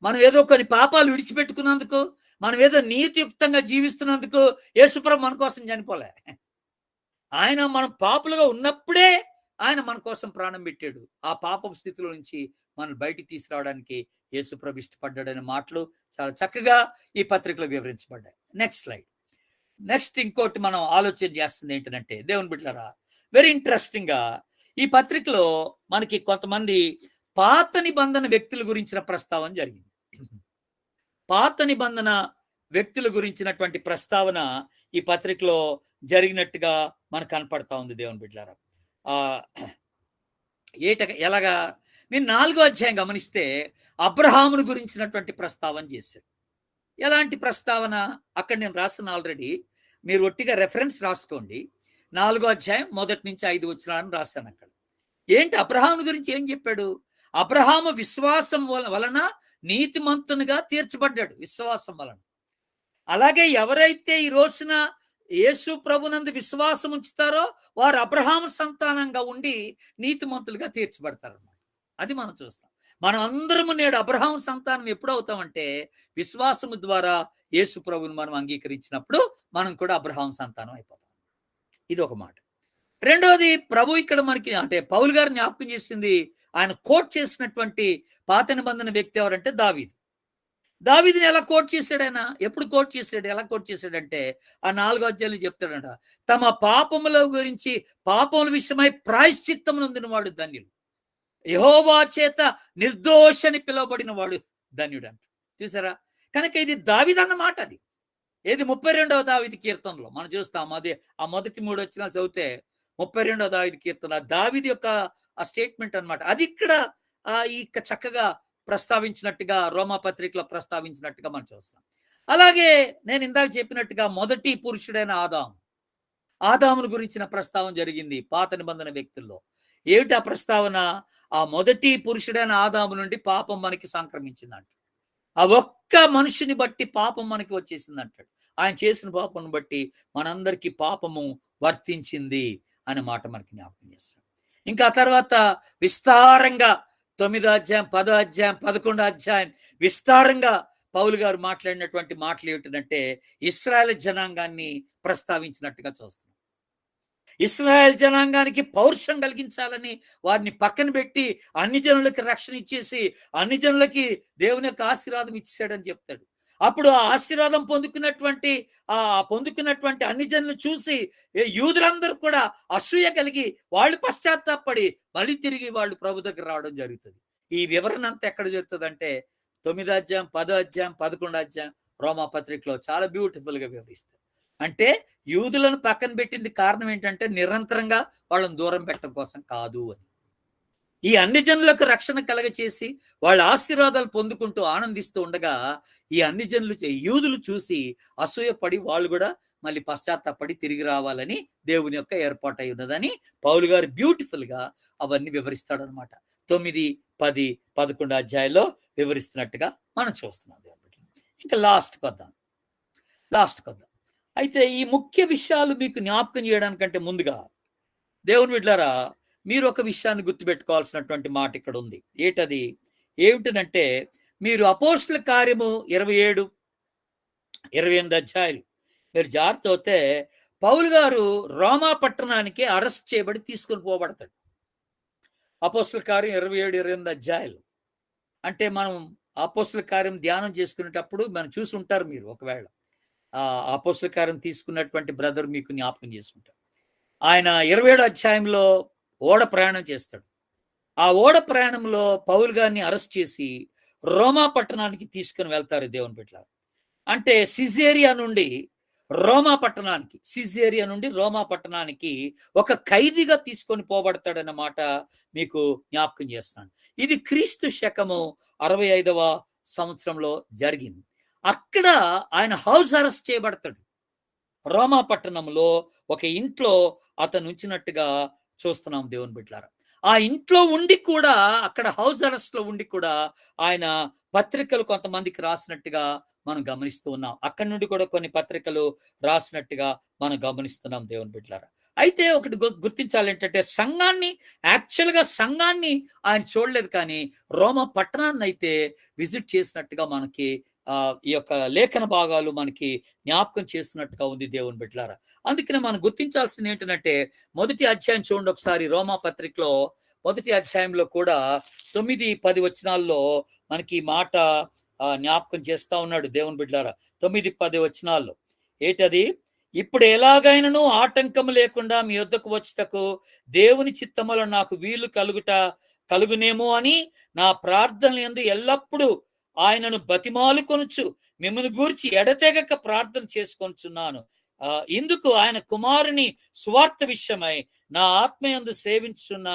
మనం ఏదో కొన్ని పాపాలు విడిచిపెట్టుకున్నందుకు, మనం ఏదో నీతియుక్తంగా జీవిస్తున్నందుకు యేసు ప్రభు మన కోసం చనిపోలే. ఆయన మనం పాపులుగా ఉన్నప్పుడే ఆయన మన కోసం ప్రాణం పెట్టాడు. ఆ పాపపు స్థితిలో నుంచి మనం బయటికి తీసుకురావడానికి యేసు ప్రభు ఇష్టపడ్డాడనే మాటలు చాలా చక్కగా ఈ పత్రికలో వివరించబడ్డాయి. నెక్స్ట్ ఇంకోటి మనం ఆలోచన చేస్తుంది ఏంటంటే, దేవుని బిడ్డలారా, వెరీ ఇంట్రెస్టింగ్ గా ఈ పత్రికలో మనకి కొంతమంది పాత నిబంధన వ్యక్తుల గురించిన ప్రస్తావన జరిగింది. పాత నిబంధన వ్యక్తుల గురించినటువంటి ప్రస్తావన ఈ పత్రికలో జరిగినట్టుగా మనకు కనపడతా ఉంది దేవుని బిడ్డలారా. ఎలాగా? మీరు 4వ అధ్యాయం గమనిస్తే అబ్రహామును గురించినటువంటి ప్రస్తావన చేశాడు. ఎలాంటి ప్రస్తావన? అక్కడ నేను రాసిన ఆల్రెడీ, మీరు ఒట్టిగా రెఫరెన్స్ రాసుకోండి. 4వ అధ్యాయం 1 నుంచి 5 వచనాలను రాశాను. అక్కడ ఏంటి అబ్రహాము గురించి ఏం చెప్పాడు? అబ్రహాము విశ్వాసం వలన నీతిమంతునిగా తీర్చబడ్డాడు, విశ్వాసం వలన. అలాగే ఎవరైతే ఈ రోజున యేసు ప్రభునందు విశ్వాసం ఉంచుతారో వారు అబ్రహాము సంతానంగా ఉండి నీతిమంతులుగా తీర్చబడతారు. అది మనం చూస్తాం. మనం అందరము నేడు అబ్రహాము సంతానం ఎప్పుడు అవుతామంటే విశ్వాసము ద్వారా యేసు ప్రభుని మనం అంగీకరించినప్పుడు మనం కూడా అబ్రహాము సంతానం అయిపోతాం. ఇది ఒక మాట. రెండోది, ప్రభు ఇక్కడ మనకి అంటే పౌలు గారు జ్ఞాపకం చేసింది, ఆయన కోట్ చేసినటువంటి పాత నిబంధన వ్యక్తి ఎవరంటే దావీదు. దావీదుని ఎలా కోట్ చేశాడు ఆయన? ఎప్పుడు కోట్ చేశాడు? ఎలా కోట్ చేశాడంటే ఆ 4 అధ్యాయాలు చెప్తాడంట, తమ పాపముల గురించి పాపముల విషయమై ప్రాయశ్చిత్తం నొందిన వాడు ధన్యుడు, యెహోవా చేత నిర్దోషని పిలువబడిన వాడు ధన్యుడు అంట. చూసారా? కనుక ఇది దావీదు అన్న మాట. అది ఏది 32వ దావీదు కీర్తనలో మనం చూస్తాం. అది ఆ మొదటి 3 వచనాలు చదివితే 32వ దావీదు కీర్తన దావీదు యొక్క ఆ స్టేట్మెంట్ అన్నమాట. అది ఇక్కడ చక్కగా ప్రస్తావించినట్టుగా రోమా పత్రికలో ప్రస్తావించినట్టుగా మనం చూస్తాం. అలాగే నేను ఇందాక చెప్పినట్టుగా మొదటి పురుషుడైన ఆదామును గురించిన ప్రస్తావన జరిగింది పాత నిబంధన వ్యక్తుల్లో. ఏమిటి ఆ ప్రస్తావన? ఆ మొదటి పురుషుడైన ఆదాము నుండి పాపం మనకి సంక్రమించిందంట. ఆ ఒక్క మనుషుని బట్టి పాపం మనకి వచ్చేసింది అంటాడు. ఆయన చేసిన పాపం బట్టి మనందరికీ పాపము వర్తించింది అనే మాట మనకి జ్ఞాపకం చేస్తాడు. ఇంకా తర్వాత విస్తారంగా 9వ అధ్యాయం, 10వ అధ్యాయం, 11వ అధ్యాయం విస్తారంగా పౌలు గారు మాట్లాడినటువంటి మాటలు ఏమిటంటే ఇశ్రాయేల్ జనాంగాన్ని ప్రస్తావించినట్టుగా చూస్తున్నాం. ఇశ్రాయేల్ జనాంగానికి పౌరుషం కలిగించాలని వారిని పక్కన పెట్టి అన్ని జనులకి రక్షణ ఇచ్చేసి అన్ని జనులకి దేవుని యొక్క ఆశీర్వాదం ఇచ్చాడని చెప్తాడు. అప్పుడు ఆ ఆశీర్వాదం పొందుకున్నటువంటి అన్ని జనులు చూసి యూదులందరూ కూడా అసూయ కలిగి వాళ్ళు పశ్చాత్తాపడి మళ్ళీ తిరిగి వాళ్ళు ప్రభు దగ్గర రావడం జరుగుతుంది. ఈ వివరణ అంతా ఎక్కడ జరుగుతుంది అంటే 9వ అధ్యాయం, 10వ అధ్యాయం, 11వ అధ్యాయం రోమా పత్రికలో చాలా బ్యూటిఫుల్ గా వివరిస్తారు. అంటే యూదులను పక్కన పెట్టింది కారణం ఏంటంటే నిరంతరంగా వాళ్ళని దూరం పెట్టడం కోసం కాదు అని. ఈ అన్ని జనులకు రక్షణ కలగచేసి వాళ్ళ ఆశీర్వాదాలు పొందుకుంటూ ఆనందిస్తూ ఉండగా ఈ అన్ని జనులు యూదులు చూసి అసూయపడి వాళ్ళు కూడా మళ్ళీ పశ్చాత్తాపడి తిరిగి రావాలని దేవుని యొక్క ఏర్పాటు అయి ఉన్నదని పౌలు గారు బ్యూటిఫుల్ గా అవన్నీ వివరిస్తాడు అనమాట. 9, 10, 11 అధ్యాయంలో వివరిస్తున్నట్టుగా మనం చూస్తున్నాం. ఇంకా లాస్ట్కి వద్దాం. అయితే ఈ ముఖ్య విషయాలు మీకు జ్ఞాపకం చేయడానికంటే ముందుగా దేవుని బిడ్డలారా మీరు ఒక విషయాన్ని గుర్తుపెట్టుకోవాల్సినటువంటి మాట ఇక్కడ ఉంది. ఏమిటనంటే మీరు అపోస్తల కార్యము 27, 28 అధ్యాయులు మీరు జాగ్రత్త అవుతే పౌలు గారు రోమా పట్టణానికి అరెస్ట్ చేయబడి తీసుకొని పోబడతాడు. అపోస్తల కార్యం 27, 28 అధ్యాయులు అంటే మనం అపోస్తల కార్యం ధ్యానం చేసుకునేటప్పుడు మనం చూసి ఉంటారు. మీరు ఒకవేళ అపోస్తల కార్యం తీసుకున్నటువంటి బ్రదర్ మీకు జ్ఞాపకం చేసుకుంటారు. ఆయన 27వ అధ్యాయంలో ఓడ ప్రయాణం చేస్తాడు. ఆ ఓడ ప్రయాణంలో పౌలు గారిని అరెస్ట్ చేసి రోమా పట్టణానికి తీసుకుని వెళ్తారు దేవుని బిడ్డలారా. అంటే సిజేరియా నుండి రోమా పట్టణానికి ఒక ఖైదీగా తీసుకొని పోబడతాడన్నమాట మీకు జ్ఞాపకం చేస్తాను. ఇది క్రీస్తు శకము 65వ సంవత్సరంలో జరిగింది. అక్కడ ఆయన హౌస్ అరెస్ట్ చేయబడతాడు. రోమా పట్టణంలో ఒక ఇంట్లో అతను ఉంచినట్టుగా చూస్తున్నాం దేవుని బిడ్డలారా. ఆ ఇంట్లో ఉండి కూడా అక్కడ హౌస్ అరెస్ట్ లో ఉండి కూడా ఆయన పత్రికలు కొంతమందికి రాసినట్టుగా మనం గమనిస్తూ ఉన్నాం. అక్కడి నుండి కూడా కొన్ని పత్రికలు రాసినట్టుగా మనం గమనిస్తున్నాం దేవుని బిడ్డలారా. అయితే ఒకటి గుర్తించాలి ఏంటంటే యాక్చువల్గా సంఘాన్ని ఆయన చూడలేదు, కానీ రోమా పట్టణాన్ని అయితే విజిట్ చేసినట్టుగా మనకి ఈ యొక్క లేఖన భాగాలు మనకి జ్ఞాపకం చేస్తున్నట్టుగా ఉంది దేవుని బిడ్డలారా. అందుకనే మనం గుర్తించాల్సింది ఏంటంటే మొదటి అధ్యాయం చూడండి ఒకసారి. రోమా పత్రికలో మొదటి అధ్యాయంలో కూడా 9, 10 వచనాల్లో మనకి ఈ మాట జ్ఞాపకం చేస్తా ఉన్నాడు దేవుని బిడ్డలారా. 9, 10 వచనాల్లో ఏంటది? ఇప్పుడు ఎలాగైనను ఆటంకం లేకుండా మీ యొద్దకు వచ్చుటకు దేవుని చిత్తములో నాకు వీలు కలుగునేమో అని నా ప్రార్థనలు యందు ఎల్లప్పుడూ ఆయనను బతిమాలుకొనుచు మిమ్మల్ని గూర్చి ఎడతెగక ప్రార్థన చేసుకొనుచున్నాను. ఇందుకు ఆయన కుమారుని సువార్త విషయమై నా ఆత్మయందు సేవించున్న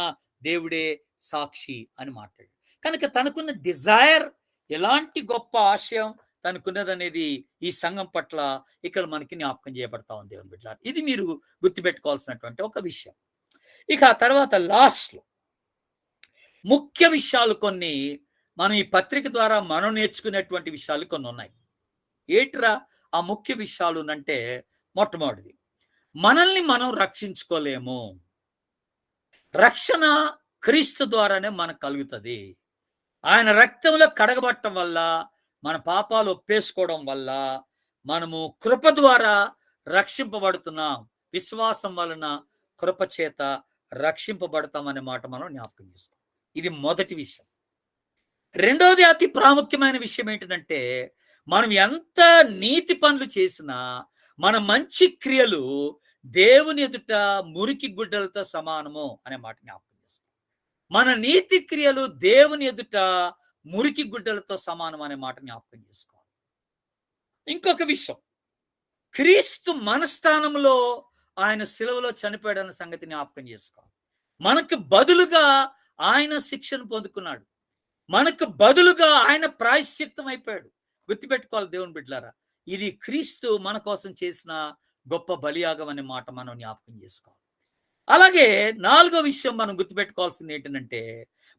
దేవుడే సాక్షి అని మాట్లాడు. కనుక తనకున్న డిజైర్, ఎలాంటి గొప్ప ఆశయం తనకున్నదనేది ఈ సంఘం పట్ల ఇక్కడ మనకి జ్ఞాపకం చేయబడతా ఉంది దేవుని బిడ్డలారా. ఇది మీరు గుర్తుపెట్టుకోవాల్సినటువంటి ఒక విషయం. ఇక ఆ తర్వాత లాస్ట్లో ముఖ్య విషయాలు కొన్ని మనం ఈ పత్రిక ద్వారా మనం నేర్చుకునేటువంటి విషయాలు కొన్ని ఉన్నాయి. ఏట్రా ఆ ముఖ్య విషయాలు అంటే, మొట్టమొదటిది, మనల్ని మనం రక్షించుకోలేము. రక్షణ క్రీస్తు ద్వారానే మనకు కలుగుతుంది. ఆయన రక్తంలో కడగబట్టడం వల్ల, మన పాపాలు ఒప్పేసుకోవడం వల్ల మనము కృప ద్వారా రక్షింపబడుతున్నాం. విశ్వాసం వలన కృప చేత రక్షింపబడతామనే మాట మనం జ్ఞాపకం చేసుకోం. ఇది మొదటి విషయం. రెండోది, అతి ప్రాముఖ్యమైన విషయం ఏంటంటే, మనం ఎంత నీతి పనులు చేసినా మన మంచి క్రియలు దేవుని ఎదుట మురికి గుడ్డలతో సమానము అనే మాట జ్ఞాపకం చేసుకోం. మన నీతి క్రియలు దేవుని ఎదుట మురికి గుడ్డలతో సమానం అనే మాట జ్ఞాపకం చేసుకోవాలి. ఇంకొక విషయం, క్రీస్తు మన స్థానంలో ఆయన శిలువలో చనిపోయాడన్న సంగతి జ్ఞాపకం చేసుకోవాలి. మనకు బదులుగా ఆయన శిక్షను పొందుకున్నాడు. మనకు బదులుగా ఆయన ప్రాయశ్చిత్తం అయిపోయాడు. గుర్తుపెట్టుకోవాలి దేవుని బిడ్డలారా, ఇది క్రీస్తు మన కోసం చేసిన గొప్ప బలియాగం అనే మాట మనం జ్ఞాపకం చేసుకోవాలి. అలాగే నాలుగో విషయం మనం గుర్తుపెట్టుకోవాల్సింది ఏంటంటే,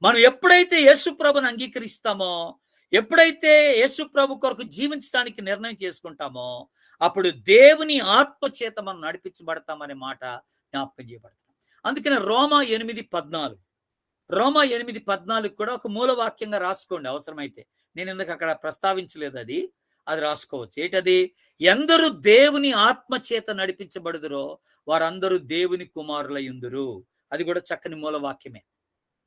మనం ఎప్పుడైతే యేసు ప్రభుని అంగీకరిస్తామో, ఎప్పుడైతే యేసు ప్రభు కొరకు జీవించడానికి నిర్ణయం చేసుకుంటామో, అప్పుడు దేవుని ఆత్మ చేత మనం నడిపించబడతామనే మాట జ్ఞాపకం చేయబడతాం. అందుకనే రోమా 8:14 కూడా ఒక మూలవాక్యంగా రాసుకోండి అవసరమైతే. నేను ఎందుకు అక్కడ ప్రస్తావించలేదు, అది రాసుకోవచ్చు. ఏంటది? ఎందరు దేవుని ఆత్మ చేత నడిపించబడుదురో వారందరూ దేవుని కుమారులయుందురు. అది కూడా చక్కని మూలవాక్యమే.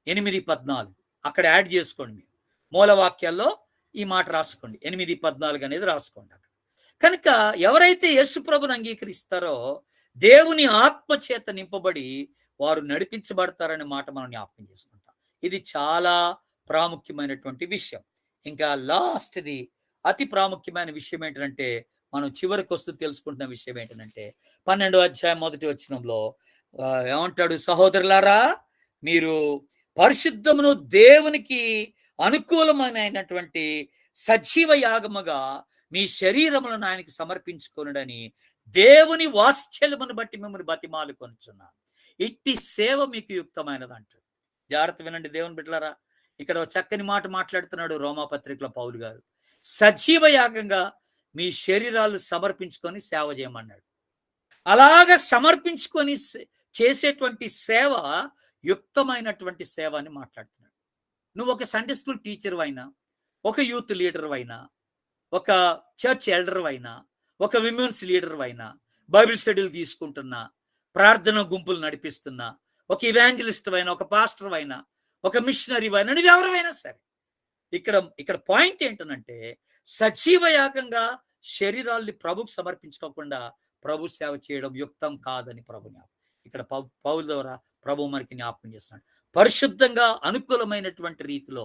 8:14 అక్కడ యాడ్ చేసుకోండి. మీరు మూలవాక్యాల్లో ఈ మాట రాసుకోండి. 8:14 అనేది రాసుకోండి అక్కడ. కనుక ఎవరైతే యేసు ప్రభుని అంగీకరిస్తారో దేవుని ఆత్మ చేత నింపబడి వారు నడిపించబడతారనే మాట మనం జ్ఞాపకం చేసుకుంటాం. ఇది చాలా ప్రాముఖ్యమైనటువంటి విషయం. ఇంకా లాస్ట్ది, అతి ప్రాముఖ్యమైన విషయం ఏంటంటే, మనం చివరికి వస్తూ తెలుసుకుంటున్న విషయం ఏంటంటే, 12వ అధ్యాయం 1వ వచనంలో ఏమంటాడు? సహోదరులారా, మీరు పరిశుద్ధమును దేవునికి అనుకూలమైనటువంటి సజీవ యాగముగా మీ శరీరములను ఆయనకి సమర్పించుకొనుడని దేవుని వాత్సల్యమును బట్టి మిమ్మల్ని బతిమాలు కొనుచున్నాను. ఇట్టి సేవ మీకు యుక్తమైనది అంటాడు. జాగ్రత్త వినండి దేవుని బిడ్డలారా, ఇక్కడ చక్కని మాట మాట్లాడుతున్నాడు రోమాపత్రికలో పౌలు గారు. సజీవ యాగంగా మీ శరీరాలు సమర్పించుకొని సేవ చేయమన్నాడు. అలాగ సమర్పించుకొని చేసేటువంటి సేవ యుక్తమైనటువంటి సేవ అని మాట్లాడుతున్నాడు. నువ్వు ఒక సండే స్కూల్ టీచర్ అయినా, ఒక యూత్ లీడర్ అయినా, ఒక చర్చ్ ఎల్డర్ అయినా, ఒక విమెన్స్ లీడర్ అయినా, బైబిల్ స్టడీలు తీసుకుంటున్నా, ప్రార్థన గుంపులు నడిపిస్తున్నా, ఒక ఇవాంజలిస్ట్ అయినా, ఒక పాస్టర్ అయినా, ఒక మిషనరీ అయినా, నువ్వు ఎవరైనా సరే, ఇక్కడ పాయింట్ ఏంటంటే, సజీవ యాగంగా శరీరాల్ని ప్రభుకు సమర్పించుకోకుండా ప్రభు సేవ చేయడం యుక్తం కాదని ప్రభు ఇక్కడ పౌలు ద్వారా ప్రభు మనకి జ్ఞాపకం చేస్తున్నాడు. పరిశుద్ధంగా అనుకూలమైనటువంటి రీతిలో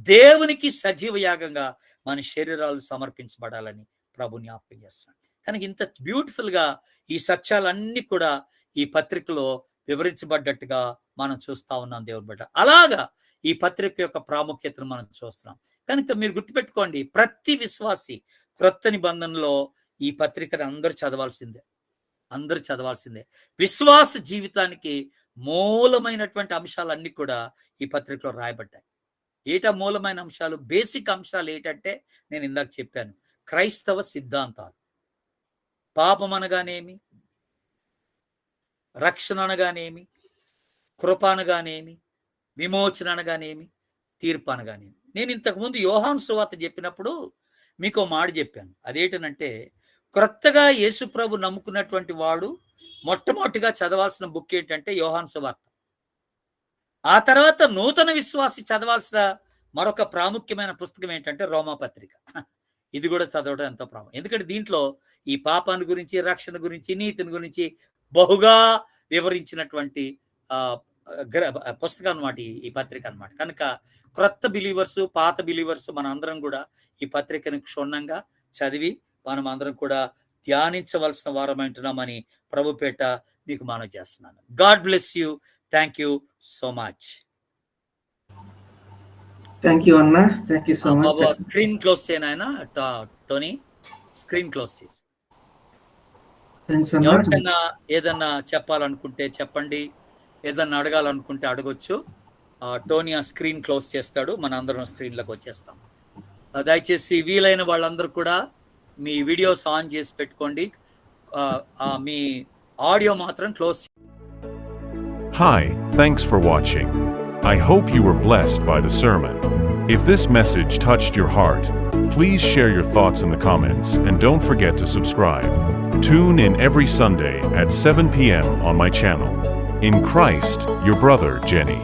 దేవునికి సజీవ యాగంగా మన శరీరాలు సమర్పించబడాలని ప్రభు జ్ఞాపకం చేస్తున్నాడు. కనుక ఇంత బ్యూటిఫుల్ గా ఈ సత్యాలన్నీ కూడా ఈ పత్రికలో వివరించబడ్డట్టుగా మనం చూస్తా ఉన్నాం దేవుని బిడ్డ. అలాగా ఈ పత్రిక యొక్క ప్రాముఖ్యతను మనం చూస్తున్నాం. కనుక మీరు గుర్తుపెట్టుకోండి, ప్రతి విశ్వాసి క్రొత్త నిబంధనలో ఈ పత్రికను అందరూ చదవాల్సిందే. విశ్వాస జీవితానికి మూలమైనటువంటి అంశాలన్నీ కూడా ఈ పత్రికలో రాయబడ్డాయి. మూలమైన అంశాలు, బేసిక్ అంశాలు ఏంటంటే, నేను ఇందాక చెప్పాను, క్రైస్తవ సిద్ధాంతాలు. పాపం అనగానేమి, రక్షణ అనగానేమి, కృప అనగానేమి, విమోచన అనగానేమి, తీర్పు అనగానేమి. నేను ఇంతకుముందు యోహాను సువార్త చెప్పినప్పుడు మీకు మాట చెప్పాను. అదేంటనంటే, క్రొత్తగా యేసు ప్రభు నమ్ముకున్నటువంటి వాడు మొట్టమొదటిగా చదవాల్సిన బుక్ ఏంటంటే యోహాను సువార్త. ఆ తర్వాత నూతన విశ్వాసి చదవాల్సిన మరొక ప్రాముఖ్యమైన పుస్తకం ఏంటంటే రోమాపత్రిక. ఇది కూడా చదవడం ఎంతో ప్రాముఖ్యం. ఎందుకంటే దీంట్లో ఈ పాపాన్ని గురించి, రక్షణ గురించి, నీతిని గురించి బహుగా వివరించినటువంటి పుస్తకం అన్నమాట ఈ పత్రిక అన్నమాట. కనుక క్రొత్త బిలీవర్స్, పాత బిలీవర్స్ మన అందరం కూడా ఈ పత్రికను క్షుణ్ణంగా చదివి మనం అందరం కూడా ధ్యానించవలసిన వారం అంటున్నామని ప్రభుపేట మీకు మనవి చేస్తున్నాను. God bless you. Thank you so much. Thank you అన్న. Thank you so much. Screen close చేయను ఆయన టోనీ, స్క్రీన్ క్లోజ్ చేసి. ఎవరికైనా ఏదన్నా చెప్పాలనుకుంటే చెప్పండి, ఏదన్నా అడగాలనుకుంటే అడగొచ్చు. టోనీ ఆ స్క్రీన్ క్లోజ్ చేస్తాడు, మన అందరం స్క్రీన్లోకి వచ్చేస్తాం. దయచేసి వీలైన వాళ్ళందరూ కూడా మీ వీడియోస్ ఆన్ చేసి పెట్టుకోండి, మీ ఆడియో మాత్రం close. Hi, thanks for watching. I hope you were blessed by the sermon. If this message touched your heart, please share your thoughts in the comments and don't forget to subscribe. Tune in every Sunday at 7 p.m. on my channel. In Christ, your brother, Jenny.